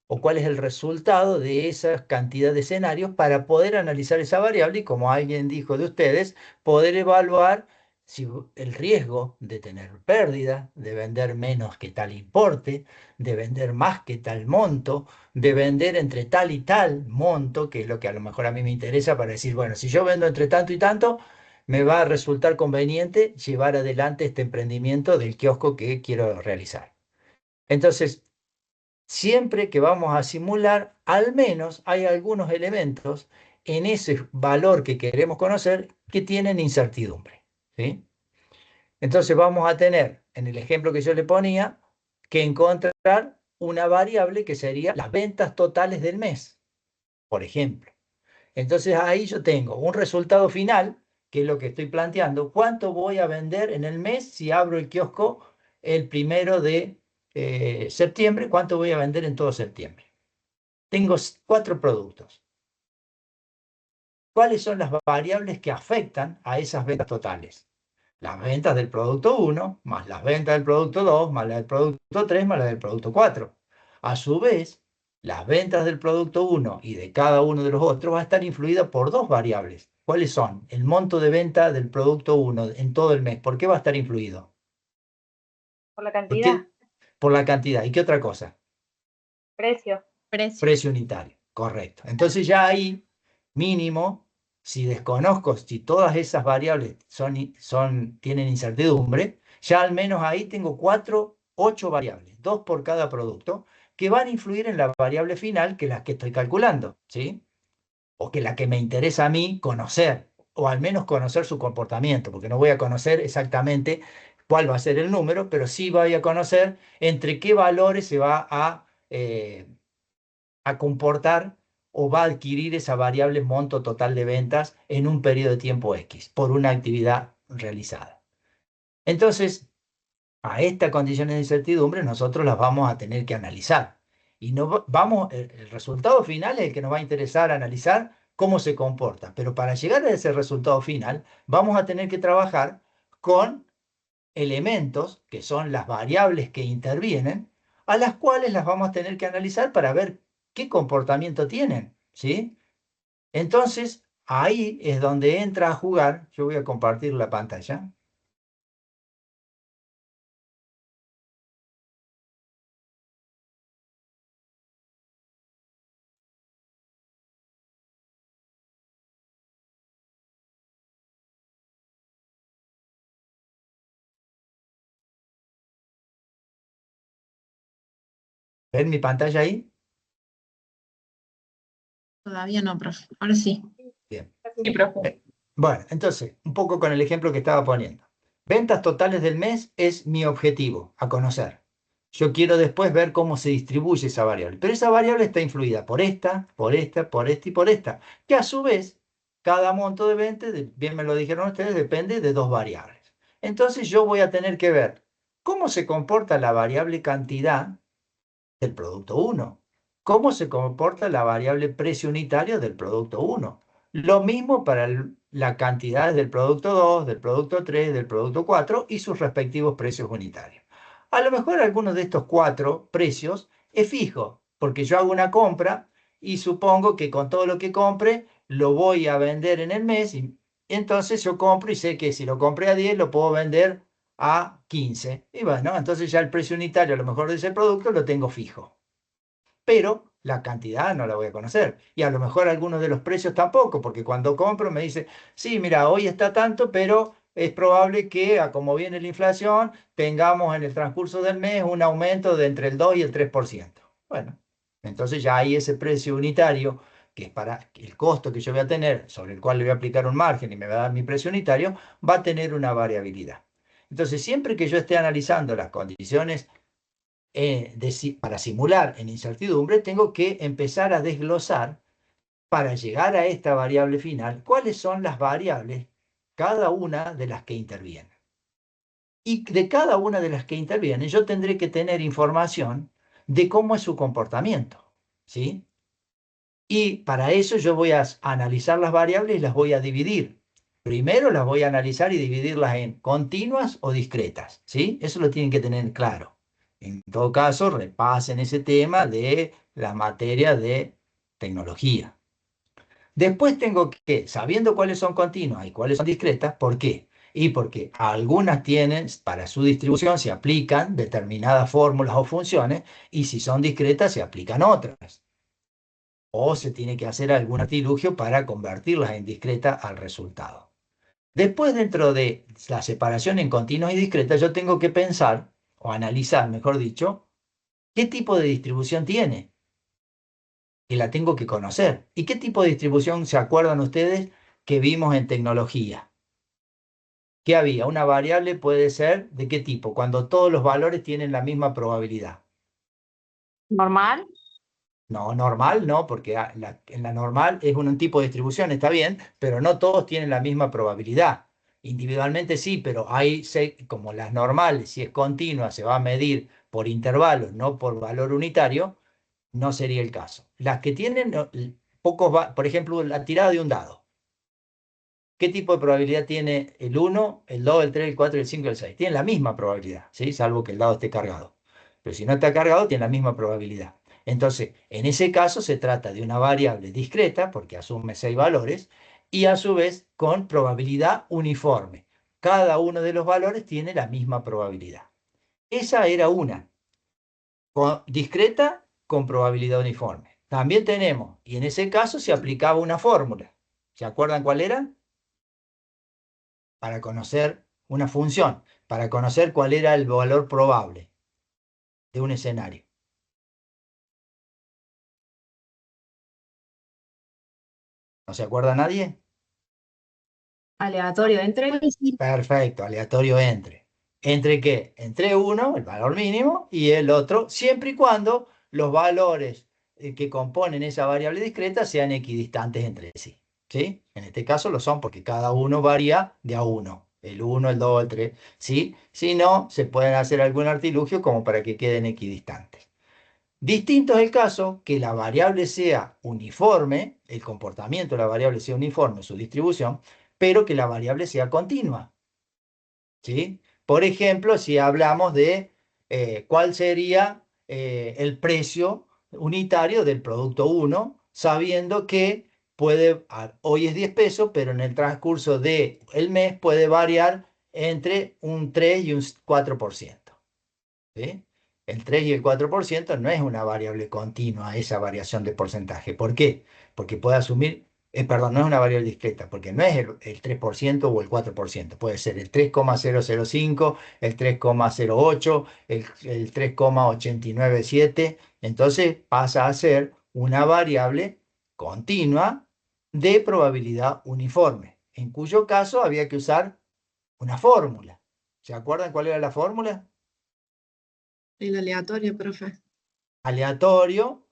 o cuál es el resultado de esa cantidad de escenarios para poder analizar esa variable y, como alguien dijo de ustedes, poder evaluar el riesgo de tener pérdida, de vender menos que tal importe, de vender más que tal monto, de vender entre tal y tal monto, que es lo que a lo mejor a mí me interesa para decir, bueno, si yo vendo entre tanto y tanto, me va a resultar conveniente llevar adelante este emprendimiento del kiosco que quiero realizar. Entonces, siempre que vamos a simular, al menos hay algunos elementos en ese valor que queremos conocer que tienen incertidumbre, ¿sí? Entonces vamos a tener, en el ejemplo que yo le ponía, que encontrar una variable que sería las ventas totales del mes, por ejemplo. Entonces ahí yo tengo un resultado final, que es lo que estoy planteando. ¿Cuánto voy a vender en el mes si abro el kiosco el 1 de septiembre? ¿Cuánto voy a vender en todo septiembre? Tengo 4 productos. ¿Cuáles son las variables que afectan a esas ventas totales? Las ventas del producto 1, más las ventas del producto 2, más las del producto 3, más las del producto 4. A su vez, las ventas del producto 1 y de cada uno de los otros va a estar influida por 2 variables. ¿Cuáles son? El monto de venta del producto 1 en todo el mes. ¿Por qué va a estar influido? Por la ¿Por cantidad, qué? Por la cantidad. ¿Y qué otra cosa? precio. Precio. Precio unitario. Correcto. Entonces ya ahí, mínimo, si desconozco si todas esas variables tienen incertidumbre, ya al menos ahí tengo 8 variables, 2 por cada producto, que van a influir en la variable final, que es la que estoy calculando, ¿sí? O que la que me interesa a mí conocer, o al menos conocer su comportamiento, porque no voy a conocer exactamente cuál va a ser el número, pero sí voy a conocer entre qué valores se va a comportar o va a adquirir esa variable monto total de ventas en un periodo de tiempo X por una actividad realizada. Entonces, a estas condiciones de incertidumbre nosotros las vamos a tener que analizar. Y no el resultado final es el que nos va a interesar analizar cómo se comporta. Pero para llegar a ese resultado final, vamos a tener que trabajar con elementos, que son las variables que intervienen, a las cuales las vamos a tener que analizar para ver qué comportamiento tienen, ¿sí? Entonces, ahí es donde entra a jugar. Yo voy a compartir la pantalla. ¿Ven mi pantalla ahí? Todavía no, profe. Ahora sí. Bien. Sí, profe. Bueno, entonces, un poco con el ejemplo que estaba poniendo. Ventas totales del mes es mi objetivo a conocer. Yo quiero después ver cómo se distribuye esa variable. Pero esa variable está influida por esta, por esta, por esta y por esta. Que a su vez, cada monto de ventas, bien me lo dijeron ustedes, depende de 2 variables. Entonces yo voy a tener que ver cómo se comporta la variable cantidad del producto 1. ¿Cómo se comporta la variable precio unitario del producto 1? Lo mismo para la cantidad del producto 2, del producto 3, del producto 4 y sus respectivos precios unitarios. A lo mejor alguno de estos 4 precios es fijo, porque yo hago una compra y supongo que con todo lo que compre lo voy a vender en el mes y entonces yo compro y sé que si lo compré a 10 lo puedo vender a 15. Y bueno, entonces ya el precio unitario a lo mejor de ese producto lo tengo fijo. Pero la cantidad no la voy a conocer. Y a lo mejor algunos de los precios tampoco, porque cuando compro me dice, sí, mira, hoy está tanto, pero es probable que, a como viene la inflación, tengamos en el transcurso del mes un aumento de entre el 2 y el 3%. Bueno, entonces ya hay ese precio unitario, que es para el costo que yo voy a tener, sobre el cual le voy a aplicar un margen y me va a dar mi precio unitario, va a tener una variabilidad. Entonces, siempre que yo esté analizando las condiciones para simular en incertidumbre, tengo que empezar a desglosar para llegar a esta variable final, cuáles son las variables, cada una de las que intervienen. Y de cada una de las que intervienen, yo tendré que tener información de cómo es su comportamiento, ¿sí? Y para eso yo voy a analizar las variables y las voy a dividir. Primero las voy a analizar y dividirlas en continuas o discretas, ¿sí? Eso lo tienen que tener claro. En todo caso, repasen ese tema de la materia de tecnología. Después tengo que, sabiendo cuáles son continuas y cuáles son discretas, ¿por qué? Y porque algunas tienen, para su distribución se aplican determinadas fórmulas o funciones, y si son discretas se aplican otras. O se tiene que hacer algún artilugio para convertirlas en discretas al resultado. Después, dentro de la separación en continuas y discretas, yo tengo que pensar, o analizar, mejor dicho, qué tipo de distribución tiene. Y la tengo que conocer. ¿Y qué tipo de distribución se acuerdan ustedes que vimos en tecnología? ¿Qué había? Una variable puede ser ¿de qué tipo? Cuando todos los valores tienen la misma probabilidad. ¿Normal? No, normal no, porque en la normal es un tipo de distribución, está bien, pero no todos tienen la misma probabilidad. Individualmente sí, pero hay, como las normales, si es continua, se va a medir por intervalos, no por valor unitario, no sería el caso. Las que tienen pocos, por ejemplo, la tirada de un dado. ¿Qué tipo de probabilidad tiene el 1, el 2, el 3, el 4, el 5 y el 6? Tienen la misma probabilidad, ¿sí? Salvo que el dado esté cargado. Pero si no está cargado, tiene la misma probabilidad. Entonces, en ese caso se trata de una variable discreta, porque asume 6 valores, y a su vez con probabilidad uniforme. Cada uno de los valores tiene la misma probabilidad. Esa era una, discreta con probabilidad uniforme. También tenemos, y en ese caso se aplicaba una fórmula. ¿Se acuerdan cuál era? Para conocer una función, para conocer cuál era el valor probable de un escenario. ¿No se acuerda nadie? Aleatorio entre. Perfecto, aleatorio entre. ¿Entre qué? Entre uno, el valor mínimo, y el otro, siempre y cuando los valores que componen esa variable discreta sean equidistantes entre sí. ¿Sí? En este caso lo son porque cada uno varía de a uno. El 1, el 2, el 3. ¿Sí? Si no, se pueden hacer algún artilugio como para que queden equidistantes. Distinto es el caso que la variable sea uniforme, el comportamiento de la variable sea uniforme, su distribución, pero que la variable sea continua. ¿Sí? Por ejemplo, si hablamos de cuál sería el precio unitario del producto 1, sabiendo que hoy es 10 pesos, pero en el transcurso del mes puede variar entre un 3 y un 4%. ¿Sí? El 3 y el 4% no es una variable continua, esa variación de porcentaje. ¿Por qué? Porque puede asumir, perdón, no es una variable discreta, porque no es el 3% o el 4%. Puede ser el 3,005, el 3,08, el 3,897. Entonces pasa a ser una variable continua de probabilidad uniforme, en cuyo caso había que usar una fórmula. ¿Se acuerdan cuál era la fórmula? El aleatorio, profe. Aleatorio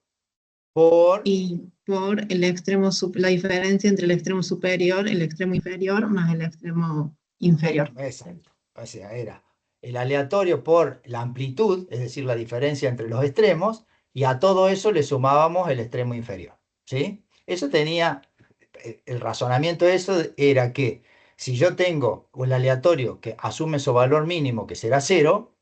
por... Y por el extremo, la diferencia entre el extremo superior, el extremo inferior, más el extremo inferior. Exacto. O sea, era el aleatorio por la amplitud, es decir, la diferencia entre los extremos, y a todo eso le sumábamos el extremo inferior. ¿Sí? Eso tenía, el razonamiento de eso era que si yo tengo un aleatorio que asume su valor mínimo, que será 0,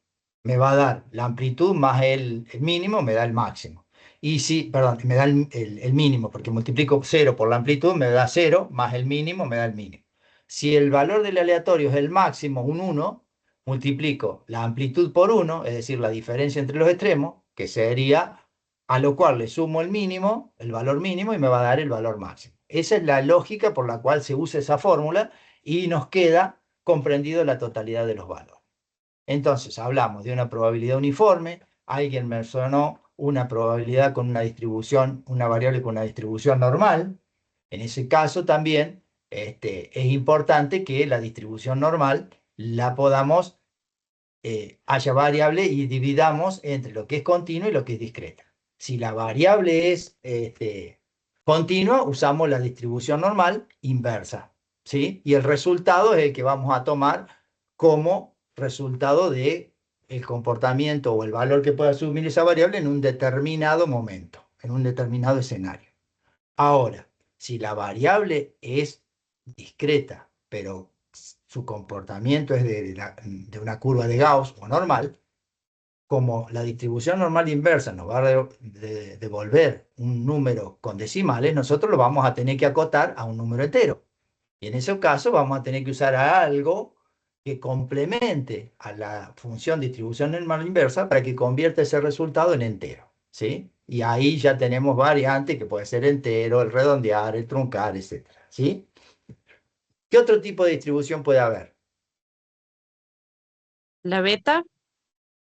me va a dar la amplitud más el mínimo, me da el máximo. Y si, perdón, me da el mínimo, porque multiplico 0 por la amplitud, me da 0, más el mínimo, me da el mínimo. Si el valor del aleatorio es el máximo, un 1, multiplico la amplitud por 1, es decir, la diferencia entre los extremos, que sería, a lo cual le sumo el mínimo, el valor mínimo, y me va a dar el valor máximo. Esa es la lógica por la cual se usa esa fórmula y nos queda comprendido la totalidad de los valores. Entonces, hablamos de una probabilidad uniforme. Alguien mencionó una probabilidad con una distribución, una variable con una distribución normal. En ese caso también es importante que la distribución normal la podamos, haya variable y dividamos entre lo que es continuo y lo que es discreta. Si la variable es continua, usamos la distribución normal inversa, ¿sí? Y el resultado es el que vamos a tomar como resultado de el comportamiento o el valor que puede asumir esa variable en un determinado momento, en un determinado escenario. Ahora, si la variable es discreta, pero su comportamiento es de una curva de Gauss o normal, como la distribución normal inversa nos va a devolver un número con decimales, nosotros lo vamos a tener que acotar a un número entero. Y en ese caso vamos a tener que usar algo que complemente a la función distribución normal inversa para que convierta ese resultado en entero, ¿sí? Y ahí ya tenemos variantes que puede ser entero, el redondear, el truncar, etc. ¿Sí? ¿Qué otro tipo de distribución puede haber? La beta,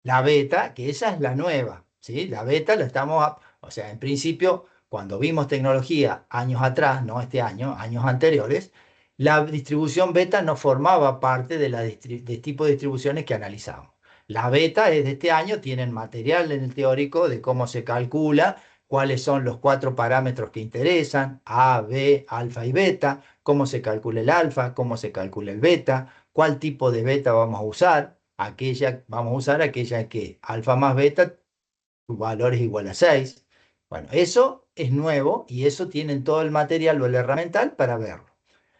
La beta, que esa es la nueva, ¿sí? La beta la estamos, o sea, en principio, cuando vimos tecnología años atrás, no este año, años anteriores, la distribución beta no formaba parte de de tipo de distribuciones que analizamos. La beta es de este año, tienen material en el teórico de cómo se calcula, cuáles son los 4 parámetros que interesan, A, B, alfa y beta, cómo se calcula el alfa, cómo se calcula el beta, cuál tipo de beta vamos a usar. Vamos a usar aquella que alfa más beta, su valor es igual a 6. Bueno, eso es nuevo y eso tienen todo el material o el herramental para verlo.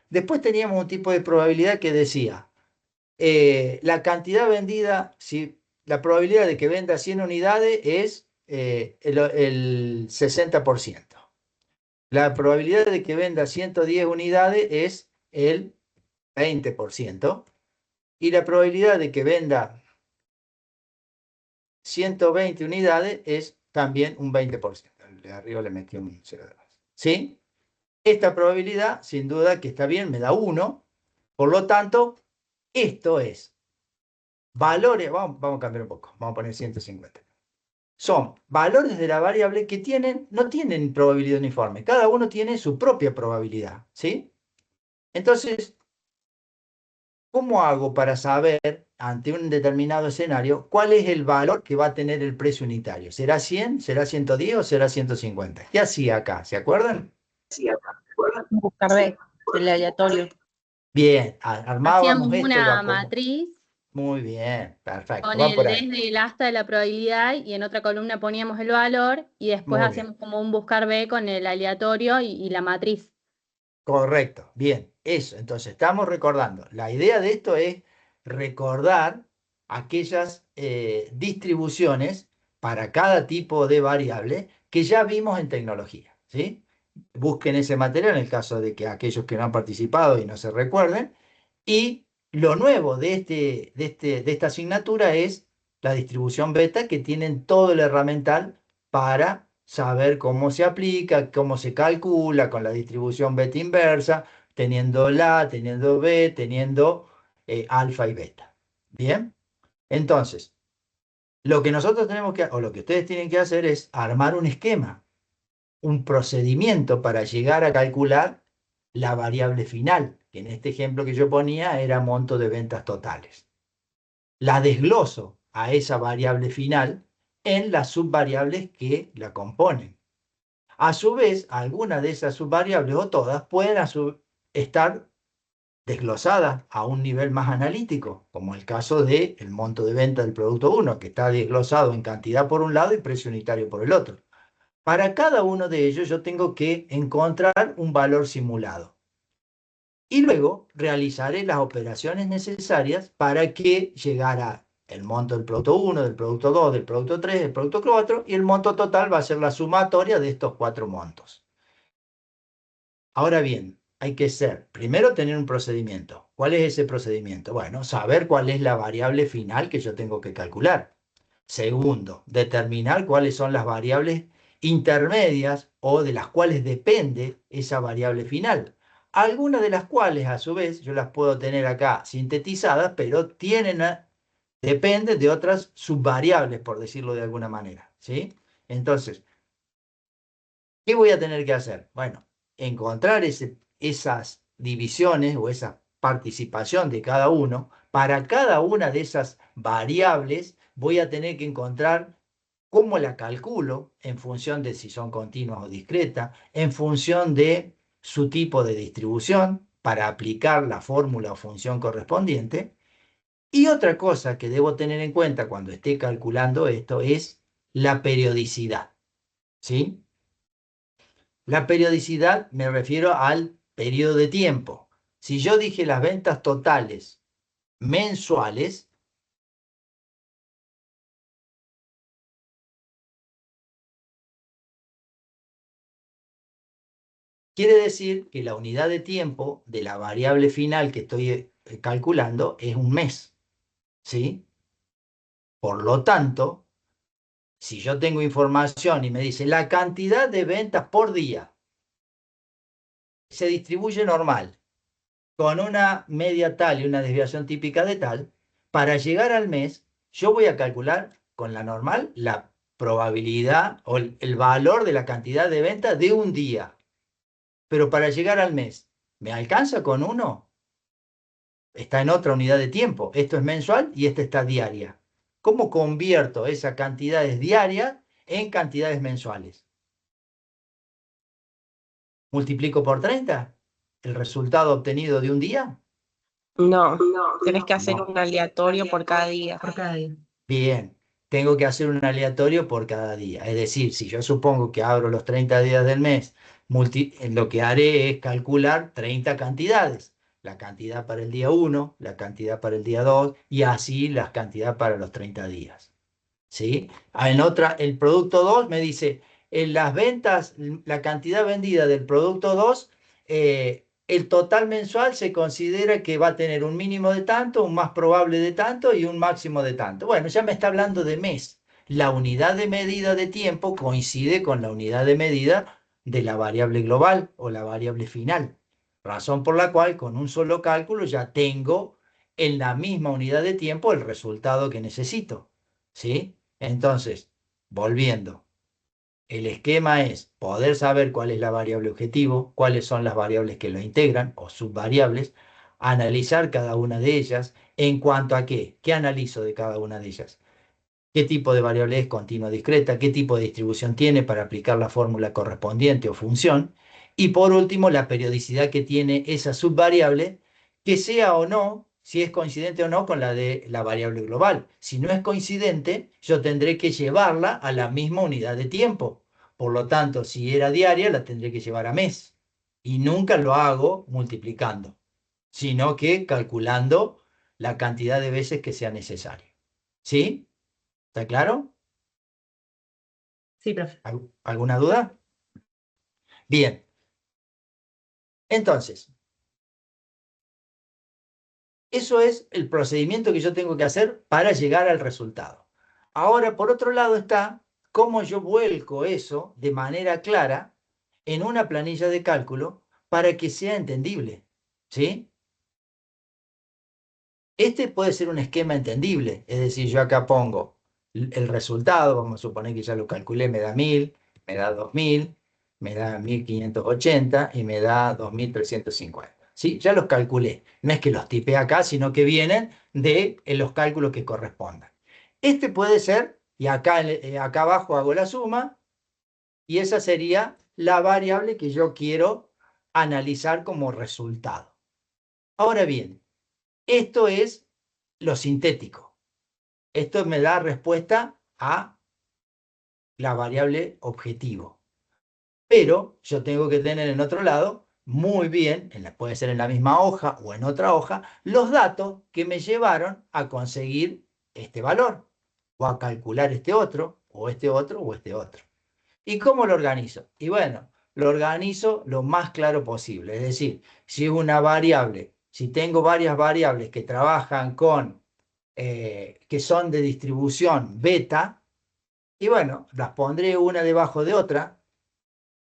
Después teníamos un tipo de probabilidad que decía, la cantidad vendida, si la probabilidad de que venda 100 unidades es el 60%. La probabilidad de que venda 110 unidades es el 20%. Y la probabilidad de que venda 120 unidades es también un 20%. El de arriba le metí un 0 de más. ¿Sí? Esta probabilidad, sin duda que está bien, me da 1. Por lo tanto, esto es valores, vamos a cambiar un poco, vamos a poner 150. Son valores de la variable que no tienen probabilidad uniforme. Cada uno tiene su propia probabilidad. ¿Sí? Entonces, ¿cómo hago para saber, ante un determinado escenario, cuál es el valor que va a tener el precio unitario? ¿Será 100, será 110 o será 150? ¿Qué hacía acá? ¿Se acuerdan? buscar B, el aleatorio. Bien, Hacíamos armábamos esto, una matriz muy bien, perfecto, con va por el ahí. desde el hasta de la probabilidad y en otra columna poníamos el valor y después Muy bien, hacíamos como un buscar B con el aleatorio y la matriz. correcto, bien, eso. Entonces, estamos recordando. La idea de esto es recordar aquellas distribuciones para cada tipo de variable que ya vimos en tecnología, ¿sí? Busquen ese material en el caso de que aquellos que no han participado y no se recuerden. Y lo nuevo de esta asignatura es la distribución beta, que tienen todo el herramental para saber cómo se aplica, cómo se calcula con la distribución beta inversa, teniendo la, teniendo B, teniendo alfa y beta. Bien, entonces, lo que nosotros tenemos que, o lo que ustedes tienen que hacer es armar un esquema, un procedimiento para llegar a calcular la variable final, que en este ejemplo que yo ponía era monto de ventas totales. La desgloso a esa variable final en las subvariables que la componen. A su vez, algunas de esas subvariables o todas pueden estar desglosadas a un nivel más analítico, como el caso del monto de venta del producto 1, que está desglosado en cantidad por un lado y precio unitario por el otro. Para cada uno de ellos yo tengo que encontrar un valor simulado. Y luego realizaré las operaciones necesarias para que llegara el monto del producto 1, del producto 2, del producto 3, del producto 4, y el monto total va a ser la sumatoria de estos 4 montos. Ahora bien, hay que primero tener un procedimiento. ¿Cuál es ese procedimiento? Bueno, saber cuál es la variable final que yo tengo que calcular. Segundo, determinar cuáles son las variables intermedias o de las cuales depende esa variable final. Algunas de las cuales, a su vez, yo las puedo tener acá sintetizadas, pero dependen de otras subvariables, por decirlo de alguna manera. ¿Sí? Entonces, ¿qué voy a tener que hacer? Bueno, encontrar esas divisiones o esa participación de cada uno. Para cada una de esas variables voy a tener que encontrar cómo la calculo en función de si son continuas o discretas, en función de su tipo de distribución para aplicar la fórmula o función correspondiente. Y otra cosa que debo tener en cuenta cuando esté calculando esto es la periodicidad. ¿Sí? La periodicidad me refiero al periodo de tiempo. Si yo dije las ventas totales mensuales, quiere decir que la unidad de tiempo de la variable final que estoy calculando es un mes, ¿sí? Por lo tanto, si yo tengo información y me dice la cantidad de ventas por día se distribuye normal, con una media tal y una desviación típica de tal, para llegar al mes, yo voy a calcular con la normal la probabilidad o el valor de la cantidad de ventas de un día. Pero para llegar al mes, ¿me alcanza con uno? Está en otra unidad de tiempo. Esto es mensual y esta está diaria. ¿Cómo convierto esas cantidades diarias en cantidades mensuales? ¿Multiplico por 30 el resultado obtenido de un día? No, tenés que hacer No. un aleatorio por cada día. Por cada día. Bien, tengo que hacer un aleatorio por cada día. Es decir, si yo supongo que abro los 30 días del mes, lo que haré es calcular 30 cantidades. La cantidad para el día 1, la cantidad para el día 2 y así la cantidad para los 30 días. ¿Sí? El producto 2 me dice, en las ventas, la cantidad vendida del producto 2, el total mensual se considera que va a tener un mínimo de tanto, un más probable de tanto y un máximo de tanto. Bueno, ya me está hablando de mes. La unidad de medida de tiempo coincide con la unidad de medida de la variable global o la variable final. Razón por la cual con un solo cálculo ya tengo en la misma unidad de tiempo el resultado que necesito. ¿Sí? Entonces, volviendo, el esquema es poder saber cuál es la variable objetivo, cuáles son las variables que lo integran o subvariables, analizar cada una de ellas en cuanto a qué analizo de cada una de ellas. ¿Qué tipo de variable es continua o discreta? ¿Qué tipo de distribución tiene para aplicar la fórmula correspondiente o función? Y por último, la periodicidad que tiene esa subvariable, que sea o no, si es coincidente o no con la de la variable global. Si no es coincidente, yo tendré que llevarla a la misma unidad de tiempo. Por lo tanto, si era diaria, la tendré que llevar a mes. Y nunca lo hago multiplicando, sino que calculando la cantidad de veces que sea necesario. ¿Sí? ¿Está claro? Sí, profe. ¿Alguna duda? Bien. Entonces, eso es el procedimiento que yo tengo que hacer para llegar al resultado. Ahora, por otro lado está cómo yo vuelco eso de manera clara en una planilla de cálculo para que sea entendible. ¿Sí? Este puede ser un esquema entendible, es decir, yo acá pongo el resultado, vamos a suponer que ya lo calculé, me da 1000, me da 2000, me da 1580 y me da 2350. ¿Sí? Ya los calculé. No es que los tipé acá, sino que vienen de los cálculos que correspondan. Este puede ser, y acá abajo hago la suma, y esa sería la variable que yo quiero analizar como resultado. Ahora bien, esto es lo sintético. Esto me da respuesta a la variable objetivo. Pero yo tengo que tener en otro lado, muy bien, puede ser en la misma hoja o en otra hoja, los datos que me llevaron a conseguir este valor, o a calcular este otro, o este otro, o este otro. ¿Y cómo lo organizo? Y bueno, lo organizo lo más claro posible. Es decir, si es una variable, si tengo varias variables que trabajan con, que son de distribución beta, y bueno, las pondré una debajo de otra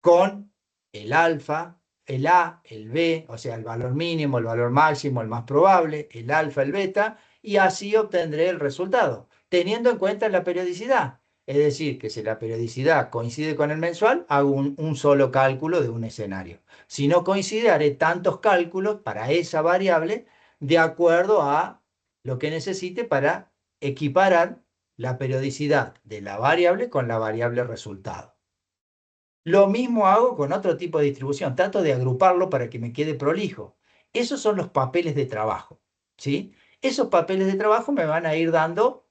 con el alfa, el A, el B, o sea, el valor mínimo, el valor máximo, el más probable, el alfa, el beta, y así obtendré el resultado, teniendo en cuenta la periodicidad. Es decir, que si la periodicidad coincide con el mensual, hago un solo cálculo de un escenario. Si no coincide, haré tantos cálculos para esa variable de acuerdo a lo que necesite para equiparar la periodicidad de la variable con la variable resultado. Lo mismo hago con otro tipo de distribución. Trato de agruparlo para que me quede prolijo. Esos son los papeles de trabajo, ¿sí? Esos papeles de trabajo me van a ir dando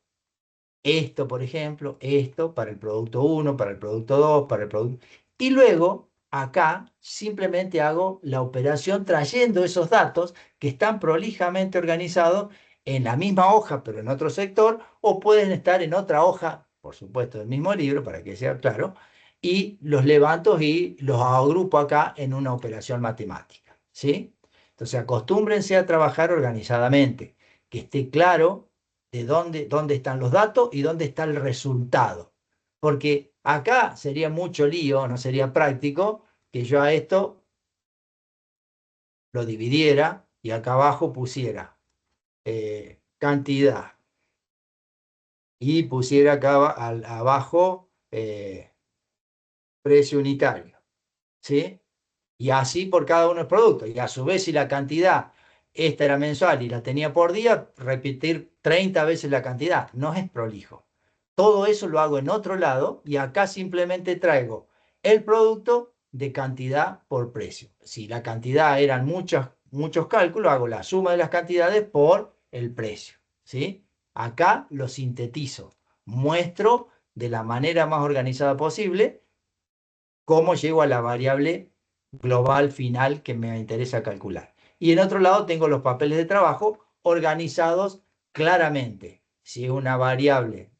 esto, por ejemplo, esto para el producto 1, para el producto 2, para el producto... Y luego, acá, simplemente hago la operación trayendo esos datos que están prolijamente organizados en la misma hoja, pero en otro sector, o pueden estar en otra hoja, por supuesto, del mismo libro, para que sea claro, y los levanto y los agrupo acá en una operación matemática, ¿sí? Entonces, acostúmbrense a trabajar organizadamente, que esté claro de dónde están los datos y dónde está el resultado. Porque acá sería mucho lío, no sería práctico que yo a esto lo dividiera y acá abajo pusiera cantidad y pusiera acá abajo precio unitario, ¿sí? Y así por cada uno de los productos. Y a su vez, si la cantidad, esta era mensual y la tenía por día, repetir 30 veces la cantidad. No es prolijo. Todo eso lo hago en otro lado y acá simplemente traigo el producto de cantidad por precio. Si la cantidad eran muchos cálculos, hago la suma de las cantidades por el precio, ¿sí? Acá lo sintetizo, muestro de la manera más organizada posible cómo llego a la variable global final que me interesa calcular. Y en otro lado tengo los papeles de trabajo organizados claramente. Si es una variable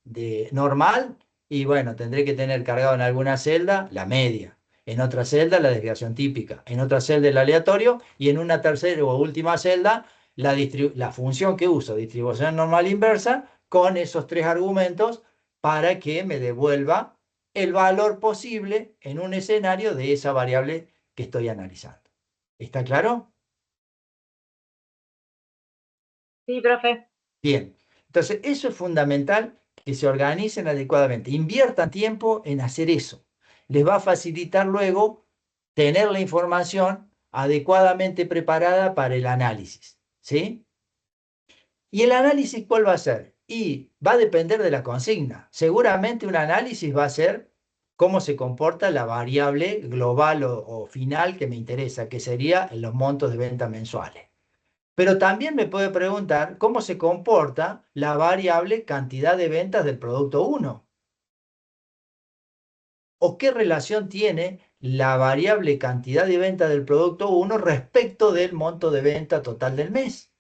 normal, y bueno, tendré que tener cargado en alguna celda la media, en otra celda la desviación típica, en otra celda el aleatorio y en una tercera o última celda la función que uso, distribución normal inversa, con esos 3 argumentos para que me devuelva el valor posible en un escenario de esa variable que estoy analizando. ¿Está claro? Sí, profe. Bien. Entonces, eso es fundamental, que se organicen adecuadamente. Inviertan tiempo en hacer eso. Les va a facilitar luego tener la información adecuadamente preparada para el análisis. ¿Sí? ¿Y el análisis cuál va a ser? Y va a depender de la consigna. Seguramente un análisis va a ser cómo se comporta la variable global o final que me interesa, que sería los montos de venta mensuales. Pero también me puede preguntar cómo se comporta la variable cantidad de ventas del producto 1. O qué relación tiene la variable cantidad de ventas del producto 1 respecto del monto de venta total del mes.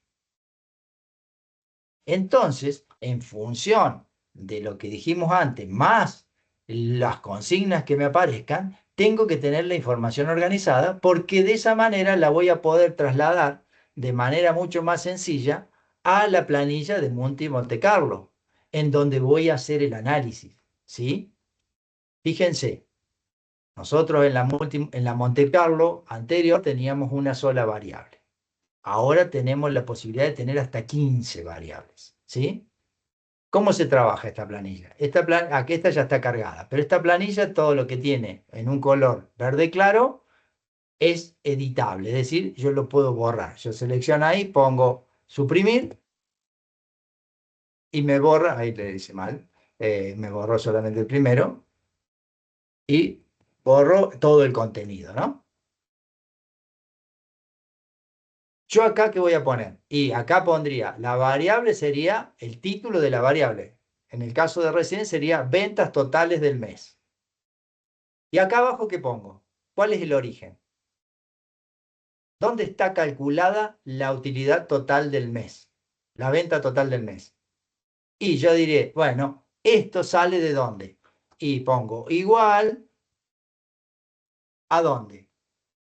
Entonces, en función de lo que dijimos antes, más las consignas que me aparezcan, tengo que tener la información organizada porque de esa manera la voy a poder trasladar de manera mucho más sencilla a la planilla de Monte Carlo, en donde voy a hacer el análisis, ¿sí? Fíjense, nosotros en la Monte Carlo anterior teníamos una sola variable. Ahora tenemos la posibilidad de tener hasta 15 variables, ¿sí? ¿Cómo se trabaja esta planilla? Aquí esta ya está cargada, pero esta planilla, todo lo que tiene en un color verde claro, es editable, es decir, yo lo puedo borrar. Yo selecciono ahí, pongo suprimir y me borra, ahí le dice mal, me borró solamente el primero y borro todo el contenido, ¿no? Yo acá, ¿qué voy a poner? Y acá pondría, la variable sería el título de la variable. En el caso de recién sería ventas totales del mes. Y acá abajo, ¿qué pongo? ¿Cuál es el origen? ¿Dónde está calculada la utilidad total del mes? La venta total del mes. Y yo diré, bueno, ¿esto sale de dónde? Y pongo igual, ¿a dónde?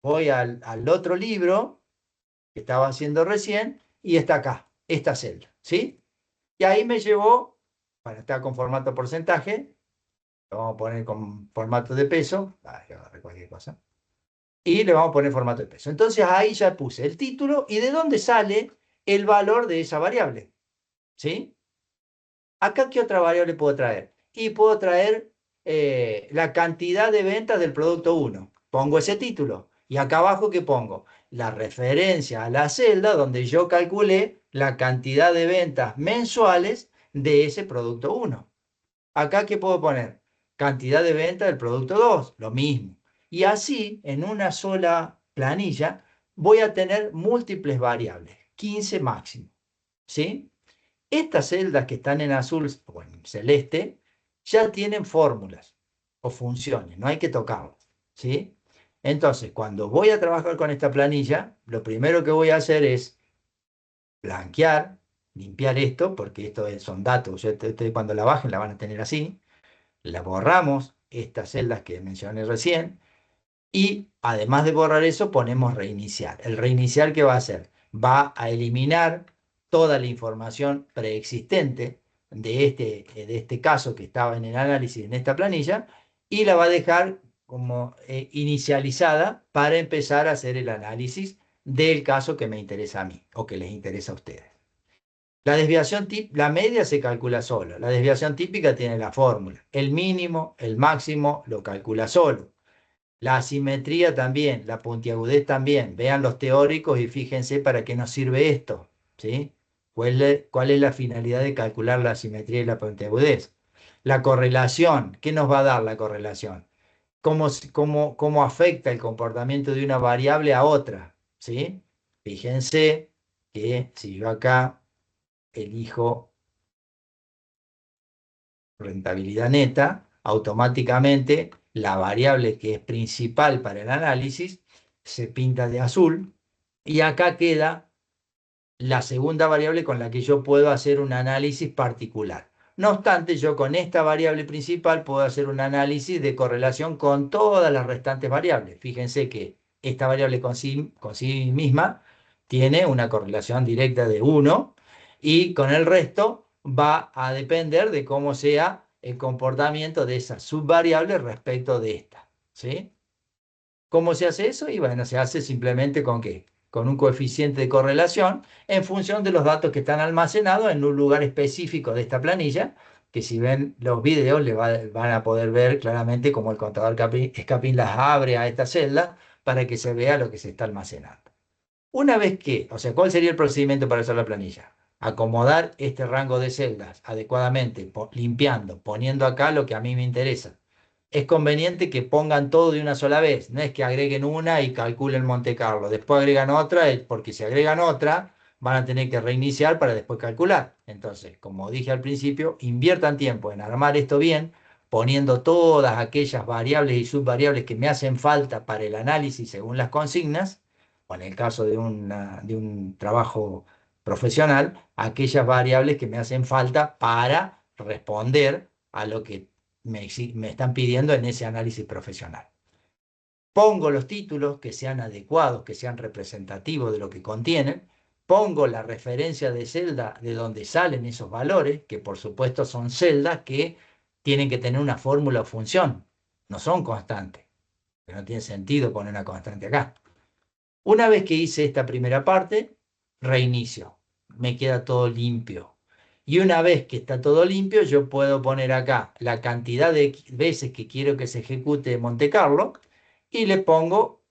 Voy al otro libro que estaba haciendo recién y está acá, esta celda, ¿sí? Y ahí me llevó, bueno, está con formato porcentaje, lo vamos a poner con formato de peso, cualquier cosa, y le vamos a poner formato de peso. Entonces ahí ya puse el título y de dónde sale el valor de esa variable, ¿sí? Acá, ¿qué otra variable puedo traer? Y puedo traer la cantidad de ventas del producto 1. Pongo ese título. Y acá abajo, ¿qué pongo? La referencia a la celda donde yo calculé la cantidad de ventas mensuales de ese producto 1. Acá, ¿qué puedo poner? Cantidad de ventas del producto 2. Lo mismo. Y así, en una sola planilla, voy a tener múltiples variables. 15 máximo. ¿Sí? Estas celdas que están en azul o en celeste ya tienen fórmulas o funciones, no hay que tocarlas, ¿sí? Entonces, cuando voy a trabajar con esta planilla, lo primero que voy a hacer es blanquear, limpiar esto, porque son datos, cuando la bajen la van a tener así, la borramos, estas celdas que mencioné recién, Y además de borrar eso, ponemos reiniciar. ¿El reiniciar qué va a hacer? Va a eliminar toda la información preexistente de este caso que estaba en el análisis en esta planilla y la va a dejar como inicializada para empezar a hacer el análisis del caso que me interesa a mí o que les interesa a ustedes. La media se calcula solo. La desviación típica tiene la fórmula. El mínimo, el máximo lo calcula solo. La asimetría también, la puntiagudez también. Vean los teóricos y fíjense para qué nos sirve esto, ¿sí? ¿Cuál es la finalidad de calcular la asimetría y la puntiagudez? La correlación, ¿qué nos va a dar la correlación? ¿Cómo afecta el comportamiento de una variable a otra? ¿Sí? Fíjense que si yo acá elijo rentabilidad neta, automáticamente la variable que es principal para el análisis se pinta de azul y acá queda la segunda variable con la que yo puedo hacer un análisis particular. No obstante, yo con esta variable principal puedo hacer un análisis de correlación con todas las restantes variables. Fíjense que esta variable con sí misma tiene una correlación directa de 1 y con el resto va a depender de cómo sea el comportamiento de esa subvariable respecto de esta, ¿sí? ¿Cómo se hace eso? Y bueno, se hace simplemente ¿con qué? Con un coeficiente de correlación en función de los datos que están almacenados en un lugar específico de esta planilla, que si ven los videos van a poder ver claramente cómo el contador Scapin las abre a esta celda para que se vea lo que se está almacenando. Una vez que, o sea, ¿cuál sería el procedimiento para hacer la planilla? Acomodar este rango de celdas adecuadamente, limpiando, poniendo acá lo que a mí me interesa. Es conveniente que pongan todo de una sola vez, no es que agreguen una y calculen Monte Carlo, después agregan otra, porque si agregan otra van a tener que reiniciar para después calcular. Entonces, como dije al principio, inviertan tiempo en armar esto bien, poniendo todas aquellas variables y subvariables que me hacen falta para el análisis según las consignas, o en el caso de un trabajo profesional, aquellas variables que me hacen falta para responder a lo que me están pidiendo en ese análisis profesional. Pongo los títulos que sean adecuados, que sean representativos de lo que contienen. Pongo la referencia de celda de donde salen esos valores, que por supuesto son celdas que tienen que tener una fórmula o función. No son constantes. No tiene sentido poner una constante acá. Una vez que hice esta primera parte, reinicio. Me queda todo limpio. Y una vez que está todo limpio, yo puedo poner acá la cantidad de veces que quiero que se ejecute Monte Carlo y le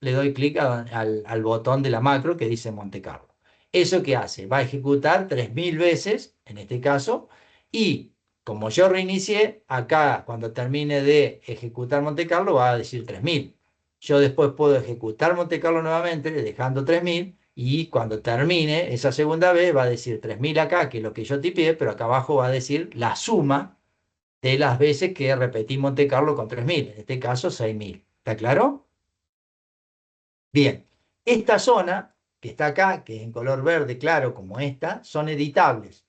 doy clic al botón de la macro que dice Monte Carlo. ¿Eso qué hace? Va a ejecutar 3000 veces, en este caso, y como yo reinicié, acá cuando termine de ejecutar Monte Carlo va a decir 3000. Yo después puedo ejecutar Monte Carlo nuevamente, dejando 3000, y cuando termine esa segunda vez va a decir 3000 acá, que es lo que yo tipié, pero acá abajo va a decir la suma de las veces que repetí Monte Carlo con 3000, en este caso 6000. ¿Está claro? Bien, esta zona que está acá, que es en color verde claro como esta, son editables.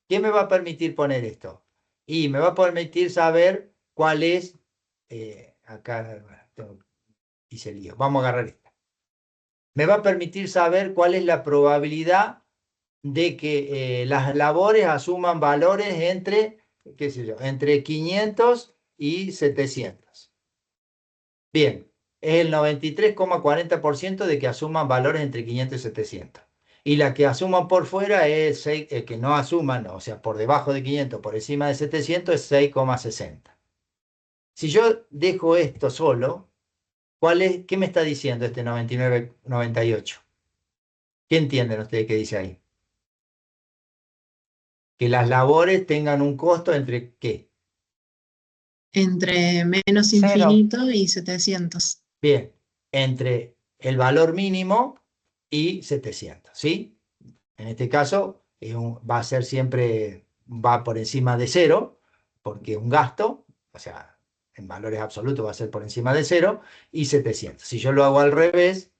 ¿Qué me va a permitir poner esto? Y me va a permitir saber cuál es, acá hice lío, vamos a agarrar esta. Me va a permitir saber cuál es la probabilidad de que las labores asuman valores entre, qué sé yo, entre 500 y 700. Bien, es el 93,40% de que asuman valores entre 500 y 700. Y la que asuman por fuera es que no asuman, o sea, por debajo de 500, por encima de 700 es 6,60. Si yo dejo esto solo, ¿qué me está diciendo este 99,98? ¿Qué entienden ustedes que dice ahí? Que las labores tengan un costo entre ¿qué? Entre menos Cero. infinito y 700. Bien, entre el valor mínimo y 700, ¿sí? En este caso va a ser siempre, va por encima de cero, porque un gasto, o sea, en valores absolutos va a ser por encima de cero, y 700. Si yo lo hago al revés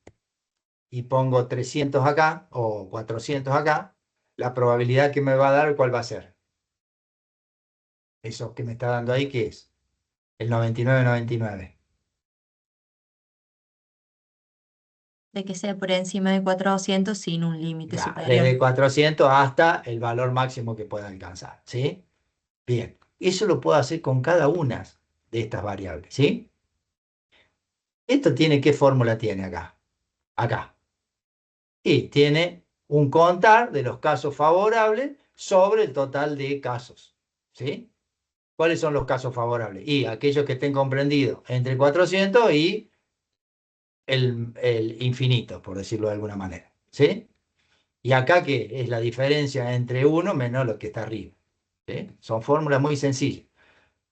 y pongo 300 acá o 400 acá, la probabilidad que me va a dar, ¿cuál va a ser? Eso que me está dando ahí, ¿qué es? El 99,99. De que sea por encima de 400 sin un límite Ya, superior. desde 400 hasta el valor máximo que pueda alcanzar, ¿sí? Bien, eso lo puedo hacer con cada una de estas variables, ¿sí? Esto tiene, ¿qué fórmula tiene acá? Acá. Y tiene un contar de los casos favorables sobre el total de casos, ¿sí? ¿Cuáles son los casos favorables? Y aquellos que estén comprendidos entre 400 y el infinito, por decirlo de alguna manera, ¿sí? Y acá, ¿qué es la diferencia entre uno menos lo que está arriba? ¿Sí? Son fórmulas muy sencillas.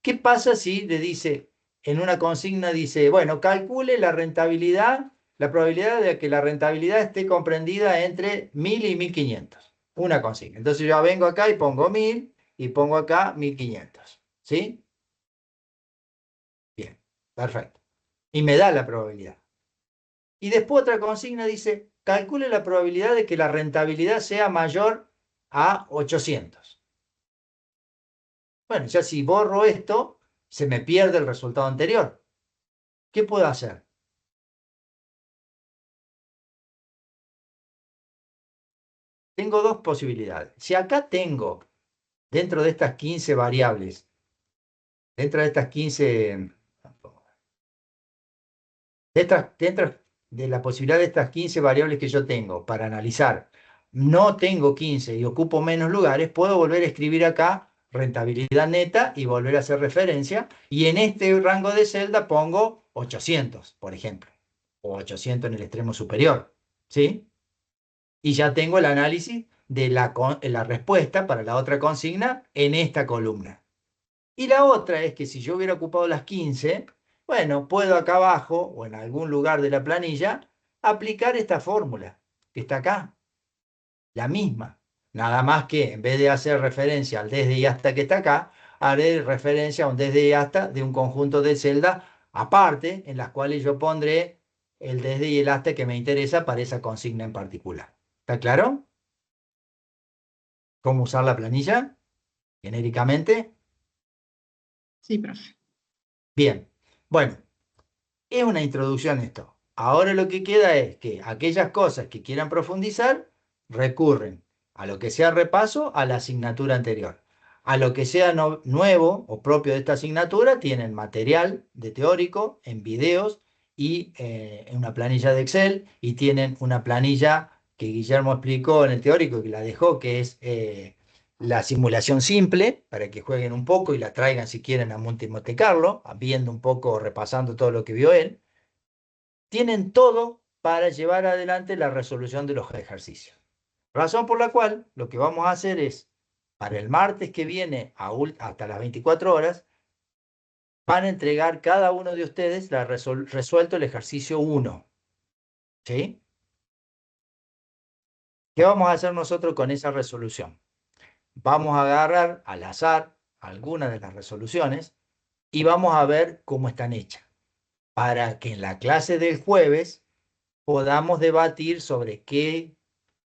¿Qué pasa si le dice, en una consigna dice, bueno, calcule la rentabilidad, la probabilidad de que la rentabilidad esté comprendida entre 1000 y 1500? Una consigna. Entonces yo vengo acá y pongo 1000 y pongo acá 1500. ¿Sí? Bien, perfecto. Y me da la probabilidad. Y después otra consigna dice, calcule la probabilidad de que la rentabilidad sea mayor a 800. Bueno, ya si borro esto, se me pierde el resultado anterior. ¿Qué puedo hacer? Tengo dos posibilidades. Si acá tengo, dentro de estas 15 variables, dentro de estas 15, dentro de la posibilidad de estas 15 variables que yo tengo para analizar, no tengo 15 y ocupo menos lugares, puedo volver a escribir acá rentabilidad neta y volver a hacer referencia. Y en este rango de celda pongo 800, por ejemplo, o 800 en el extremo superior, ¿sí? Y ya tengo el análisis de la respuesta para la otra consigna en esta columna. Y la otra es que si yo hubiera ocupado las 15, bueno, puedo acá abajo o en algún lugar de la planilla aplicar esta fórmula que está acá, la misma. Nada más que en vez de hacer referencia al desde y hasta que está acá, haré referencia a un desde y hasta de un conjunto de celdas aparte, en las cuales yo pondré el desde y el hasta que me interesa para esa consigna en particular. ¿Está claro? ¿Cómo usar la planilla? Genéricamente. Sí, profe. Bien. Bueno, es una introducción esto. Ahora lo que queda es que aquellas cosas que quieran profundizar recurren a lo que sea repaso a la asignatura anterior. A lo que sea nuevo o propio de esta asignatura tienen material de teórico en videos y en una planilla de Excel, y tienen una planilla que Guillermo explicó en el teórico y que la dejó, que es la simulación simple, para que jueguen un poco y la traigan si quieren a Monte Carlo, viendo un poco, repasando todo lo que vio él. Tienen todo para llevar adelante la resolución de los ejercicios. Razón por la cual lo que vamos a hacer es, para el martes que viene, hasta las 24 horas, van a entregar cada uno de ustedes resuelto el ejercicio 1. ¿Sí? ¿Qué vamos a hacer nosotros con esa resolución? Vamos a agarrar al azar algunas de las resoluciones y vamos a ver cómo están hechas, para que en la clase del jueves podamos debatir sobre qué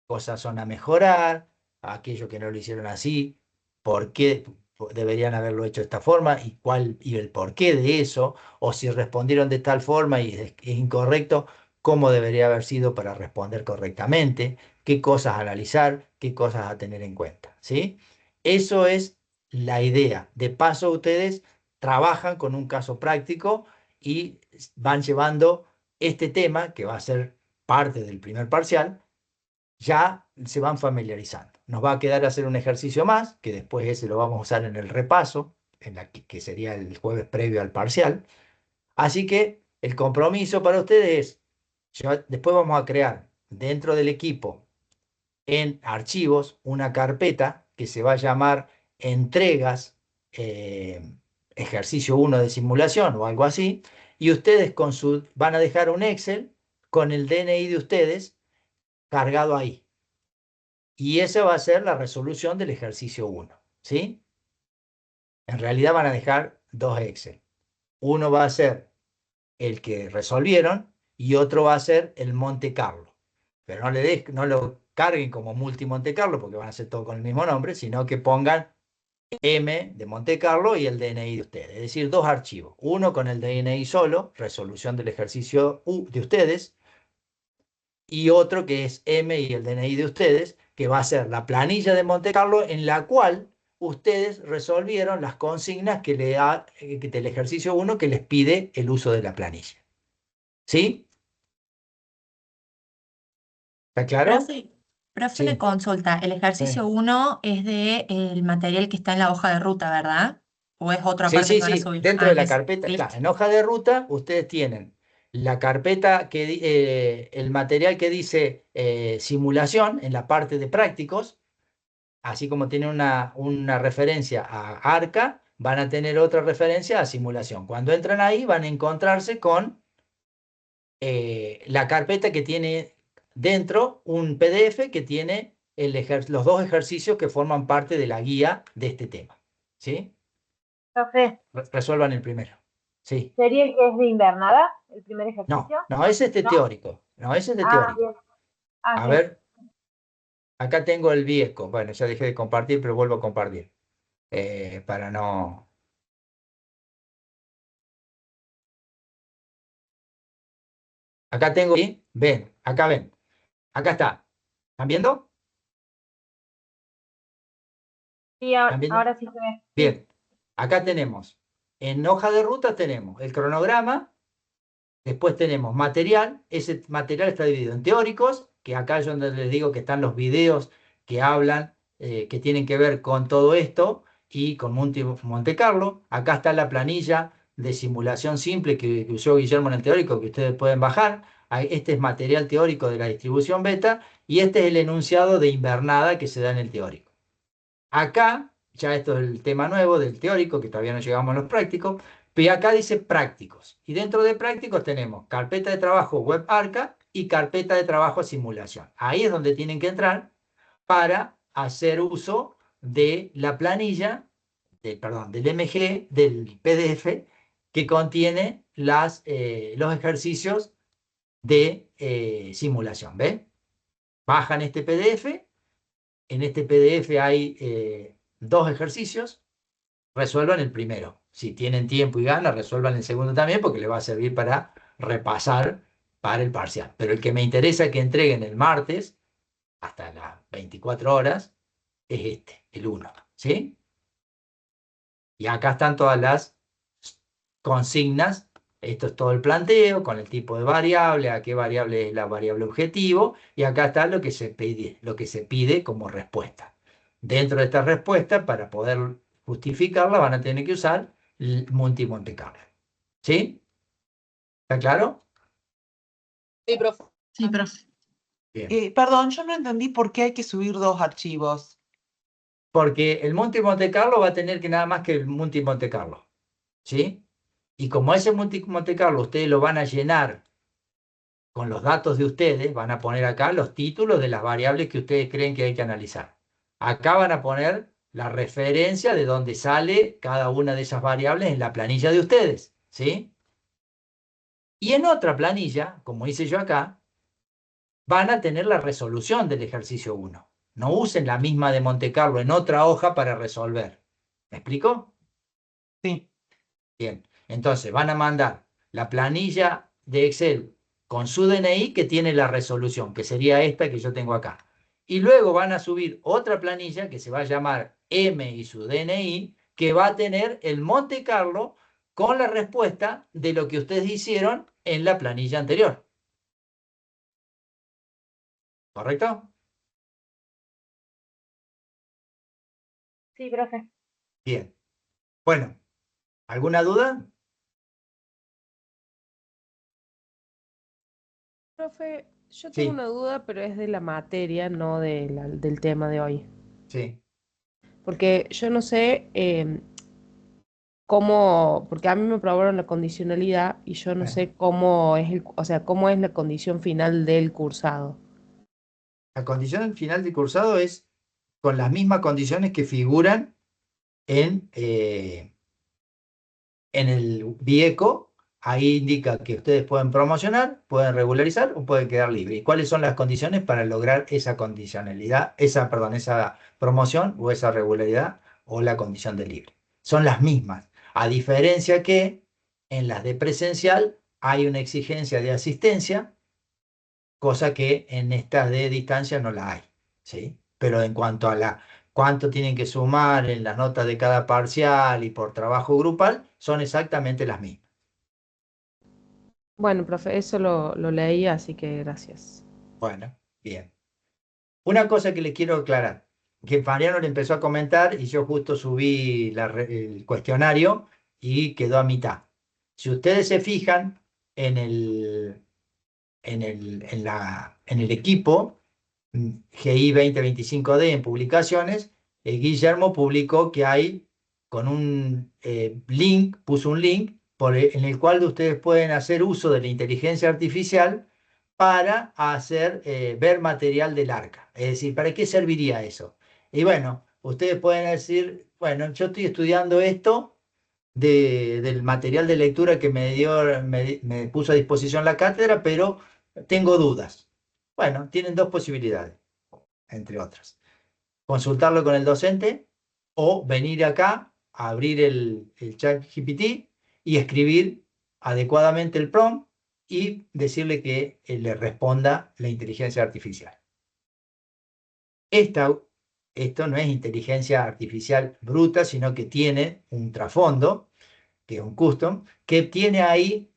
cosas son a mejorar, aquellos que no lo hicieron así, por qué deberían haberlo hecho de esta forma y cuál y el porqué de eso, o si respondieron de tal forma y es incorrecto, cómo debería haber sido para responder correctamente, qué cosas analizar, qué cosas a tener en cuenta, ¿sí? Eso es la idea. De paso, ustedes trabajan con un caso práctico y van llevando este tema, que va a ser parte del primer parcial, ya se van familiarizando. Nos va a quedar hacer un ejercicio más, que después ese lo vamos a usar en el repaso, que sería el jueves previo al parcial. Así que el compromiso para ustedes es, después vamos a crear dentro del equipo, en archivos, una carpeta que se va a llamar entregas, ejercicio 1 de simulación o algo así, y ustedes van a dejar un Excel con el DNI de ustedes cargado ahí. Y esa va a ser la resolución del ejercicio 1, ¿sí? En realidad van a dejar dos Excel. Uno va a ser el que resolvieron y otro va a ser el Monte Carlo. Pero no lo carguen como multi Monte Carlo, porque van a ser todo con el mismo nombre, sino que pongan M de Monte Carlo y el DNI de ustedes. Es decir, dos archivos. Uno con el DNI solo, resolución del ejercicio de ustedes, y otro que es M y el DNI de ustedes, que va a ser la planilla de Monte Carlo en la cual ustedes resolvieron las consignas que del ejercicio 1 que les pide el uso de la planilla. ¿Sí? ¿Está claro? Profe, Sí. una consulta. El ejercicio 1 es el material que está en la hoja de ruta, ¿verdad? ¿O es otra Sí, parte sí, que van a sí. subir? Dentro de la Es carpeta, listo. claro, en hoja de ruta, ustedes tienen la carpeta el material que dice simulación en la parte de prácticos, así como tiene una referencia a ARCA, van a tener otra referencia a simulación. Cuando entran ahí, van a encontrarse con la carpeta que tiene dentro un PDF que tiene los dos ejercicios que forman parte de la guía de este tema. ¿Sí? Profe, Resuelvan el primero. Sí. ¿sería el que es de invernada, el primer No, ejercicio? no, ese es de ¿No? teórico. No, ese es de Ah, teórico. bien. Ah, A bien. ver, acá tengo el viejo. Bueno, ya dejé de compartir, pero vuelvo a compartir. Para no... Acá tengo... ¿sí? Ven, acá ven. Acá está. ¿Están viendo? Sí, ¿Están viendo? ahora sí se ve. Sí. Bien. Acá tenemos, en hoja de ruta tenemos el cronograma, después tenemos material. Ese material está dividido en teóricos, que acá es donde les digo que están los videos que hablan, que tienen que ver con todo esto y con Monte Carlo. Acá está la planilla de simulación simple que usó Guillermo en el teórico, que ustedes pueden bajar. Este es material teórico de la distribución beta y este es el enunciado de invernada que se da en el teórico. Acá, ya esto es el tema nuevo del teórico, que todavía no llegamos a los prácticos, pero acá dice prácticos. Y dentro de prácticos tenemos carpeta de trabajo web ARCA y carpeta de trabajo simulación. Ahí es donde tienen que entrar para hacer uso de la planilla, del MG, del PDF, que contiene los ejercicios de simulación. ¿Ven? Bajan este PDF. En este PDF hay dos ejercicios. Resuelvan el primero. Si tienen tiempo y ganas, resuelvan el segundo también porque les va a servir para repasar para el parcial. Pero el que me interesa que entreguen el martes, hasta las 24 horas, es este, el 1. ¿Sí? Y acá están todas las consignas. Esto es todo el planteo con el tipo de variable, a qué variable es la variable objetivo, y acá está lo que se pide como respuesta. Dentro de esta respuesta, para poder justificarla, van a tener que usar el Monte Carlo. ¿Sí? ¿Está claro? Sí, profe. Sí, profe. Bien. Perdón, yo no entendí por qué hay que subir dos archivos. Porque el Monte Carlo va a tener que nada más que el Monte Carlo. ¿Sí? Y como ese Monte Carlo ustedes lo van a llenar con los datos de ustedes, van a poner acá los títulos de las variables que ustedes creen que hay que analizar. Acá van a poner la referencia de dónde sale cada una de esas variables en la planilla de ustedes, ¿sí? Y en otra planilla, como hice yo acá, van a tener la resolución del ejercicio 1. No usen la misma de Monte Carlo en otra hoja para resolver. ¿Me explico? Sí. Bien, entonces van a mandar la planilla de Excel con su DNI que tiene la resolución, que sería esta que yo tengo acá. Y luego van a subir otra planilla que se va a llamar M y su DNI, que va a tener el Monte Carlo con la respuesta de lo que ustedes hicieron en la planilla anterior. ¿Correcto? Sí, profe. Bien. Bueno, ¿alguna duda? Profe, yo tengo Sí, una duda, pero es de la materia, no del tema de hoy. sí. Porque yo no sé cómo, porque a mí me probaron la condicionalidad y yo no sé cómo es o sea, cómo es la condición final del cursado. La condición final de cursado es con las mismas condiciones que figuran en el VIECO. Ahí indica que ustedes pueden promocionar, pueden regularizar o pueden quedar libres. ¿Y cuáles son las condiciones para lograr esa condicionalidad, esa promoción o esa regularidad o la condición de libre? Son las mismas, a diferencia que en las de presencial hay una exigencia de asistencia cosa que en estas de distancia no la hay, ¿sí? Pero en cuanto a cuánto tienen que sumar en las notas de cada parcial y por trabajo grupal, son exactamente las mismas. Bueno, profe, eso lo leí, así que gracias. Bueno, bien. Una cosa que le quiero aclarar, que Mariano le empezó a comentar y yo justo subí el cuestionario y quedó a mitad. Si ustedes se fijan en el equipo GI 2025D en publicaciones, Guillermo publicó que hay con un link, puso un link en el cual ustedes pueden hacer uso de la inteligencia artificial para ver material del arca. Es decir, ¿para qué serviría eso? Y bueno, ustedes pueden decir, bueno, yo estoy estudiando esto del material de lectura que me puso a disposición la cátedra, pero tengo dudas. Bueno, tienen dos posibilidades, entre otras. Consultarlo con el docente o venir acá, abrir el chat GPT y escribir adecuadamente el prompt y decirle que le responda la inteligencia artificial. Esto no es inteligencia artificial bruta, sino que tiene un trasfondo, que es un custom, que tiene ahí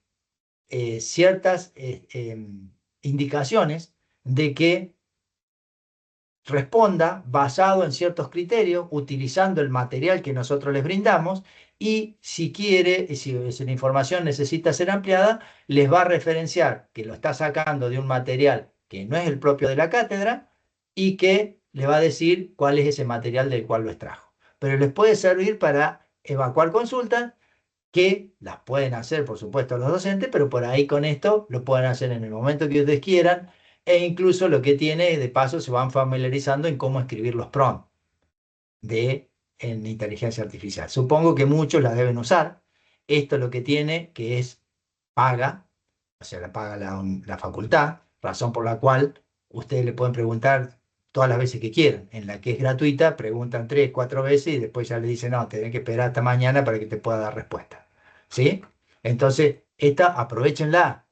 ciertas indicaciones de que responda basado en ciertos criterios, utilizando el material que nosotros les brindamos, y si quiere, si la información necesita ser ampliada, les va a referenciar que lo está sacando de un material que no es el propio de la cátedra y que le va a decir cuál es ese material del cual lo extrajo. Pero les puede servir para evacuar consultas que las pueden hacer, por supuesto, los docentes, pero por ahí con esto lo pueden hacer en el momento que ustedes quieran, e incluso lo que tiene, de paso, se van familiarizando en cómo escribir los prompts en inteligencia artificial. Supongo que muchos la deben usar. Esto lo que tiene, que es paga, o sea, la paga la facultad, razón por la cual ustedes le pueden preguntar todas las veces que quieran. En la que es gratuita, preguntan 3, 4 veces y después ya le dicen, no, tenés que esperar hasta mañana para que te pueda dar respuesta. ¿Sí? Entonces, aprovechenla.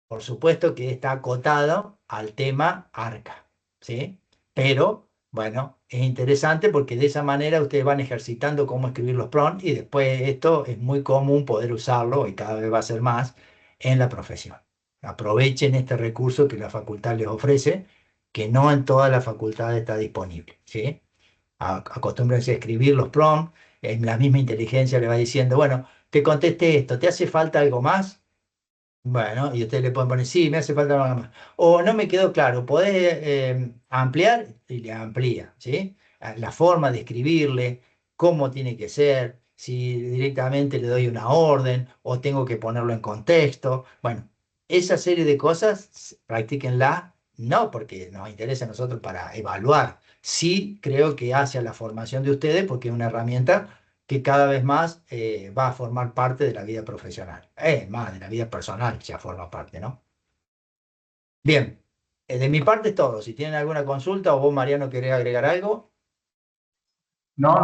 Por supuesto que está acotado al tema ARCA, ¿sí? Pero, bueno, es interesante porque de esa manera ustedes van ejercitando cómo escribir los prompts y después esto es muy común poder usarlo y cada vez va a ser más en la profesión. Aprovechen este recurso que la facultad les ofrece, que no en todas las facultades está disponible, ¿sí? Acostúmbrense a escribir los prompts, en la misma inteligencia le va diciendo, bueno, te contesté esto, ¿te hace falta algo más? Bueno, y ustedes le pueden poner, sí, me hace falta algo más. O no me quedó claro, ¿podés ampliar? Y le amplía, ¿sí? La forma de escribirle, cómo tiene que ser, si directamente le doy una orden o tengo que ponerlo en contexto. Bueno, esa serie de cosas, practíquenla, no porque nos interesa a nosotros para evaluar. Sí creo que hacia la formación de ustedes, porque es una herramienta que cada vez más va a formar parte de la vida profesional. Más de la vida personal ya forma parte, ¿no? Bien, de mi parte es todo. Si tienen alguna consulta o vos, Mariano, querés agregar algo. No,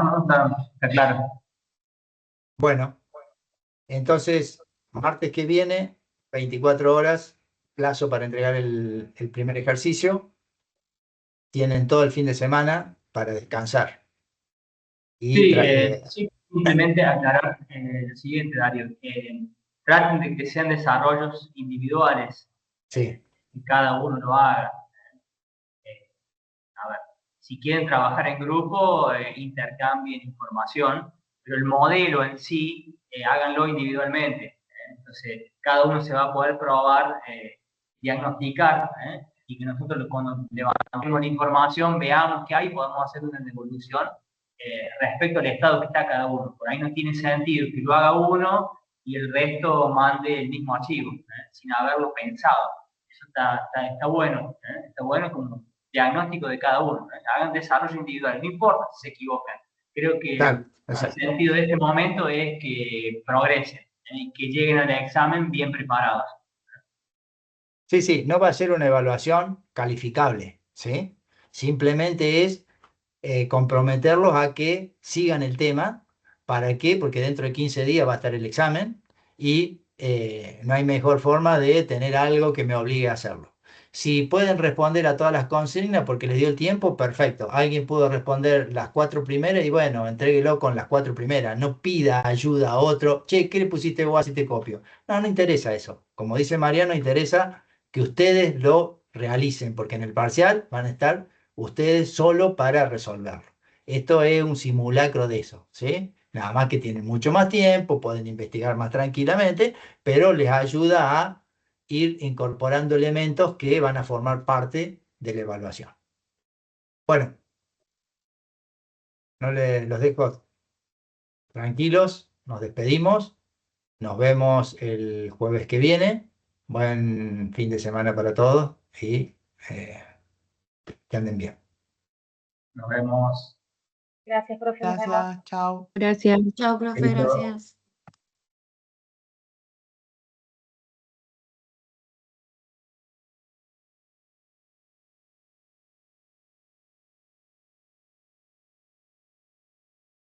está claro. Bueno, entonces, martes que viene, 24 horas, plazo para entregar el primer ejercicio. Tienen todo el fin de semana para descansar. Y Sí, simplemente aclarar lo siguiente, Darío. Traten de que sean desarrollos individuales, sí. que cada uno lo haga. A ver, si quieren trabajar en grupo, intercambien información, pero el modelo en sí, háganlo individualmente. Entonces, cada uno se va a poder probar, diagnosticar, y que nosotros cuando levantamos la información veamos qué hay, podemos hacer una devolución respecto al estado que está cada uno. Por ahí no tiene sentido que lo haga uno y el resto mande el mismo archivo, sin haberlo pensado. Eso está bueno, está bueno como diagnóstico de cada uno. Hagan desarrollo individual, no importa si se equivocan. Creo que el sentido de este momento es que progresen y que lleguen al examen bien preparados. Sí, no va a ser una evaluación calificable, ¿sí? Simplemente es comprometerlos a que sigan el tema. ¿Para qué? Porque dentro de 15 días va a estar el examen y no hay mejor forma de tener algo que me obligue a hacerlo. Si pueden responder a todas las consignas porque les dio el tiempo, perfecto. Alguien pudo responder las 4 primeras y bueno, entréguelo con las 4 primeras. No pida ayuda a otro. Che, ¿qué le pusiste vos así te copio? No, no interesa eso. Como dice Mariano, interesa que ustedes lo realicen porque en el parcial van a estar ustedes solo para resolverlo. Esto es un simulacro de eso, ¿sí? Nada más que tienen mucho más tiempo, pueden investigar más tranquilamente, pero les ayuda a ir incorporando elementos que van a formar parte de la evaluación. Bueno, los dejo tranquilos, nos despedimos, nos vemos el jueves que viene. Buen fin de semana para todos y que anden bien. Nos vemos. Gracias, profe. Nos vemos. Gracias, chao. Gracias. Chao, profe, Listo. gracias.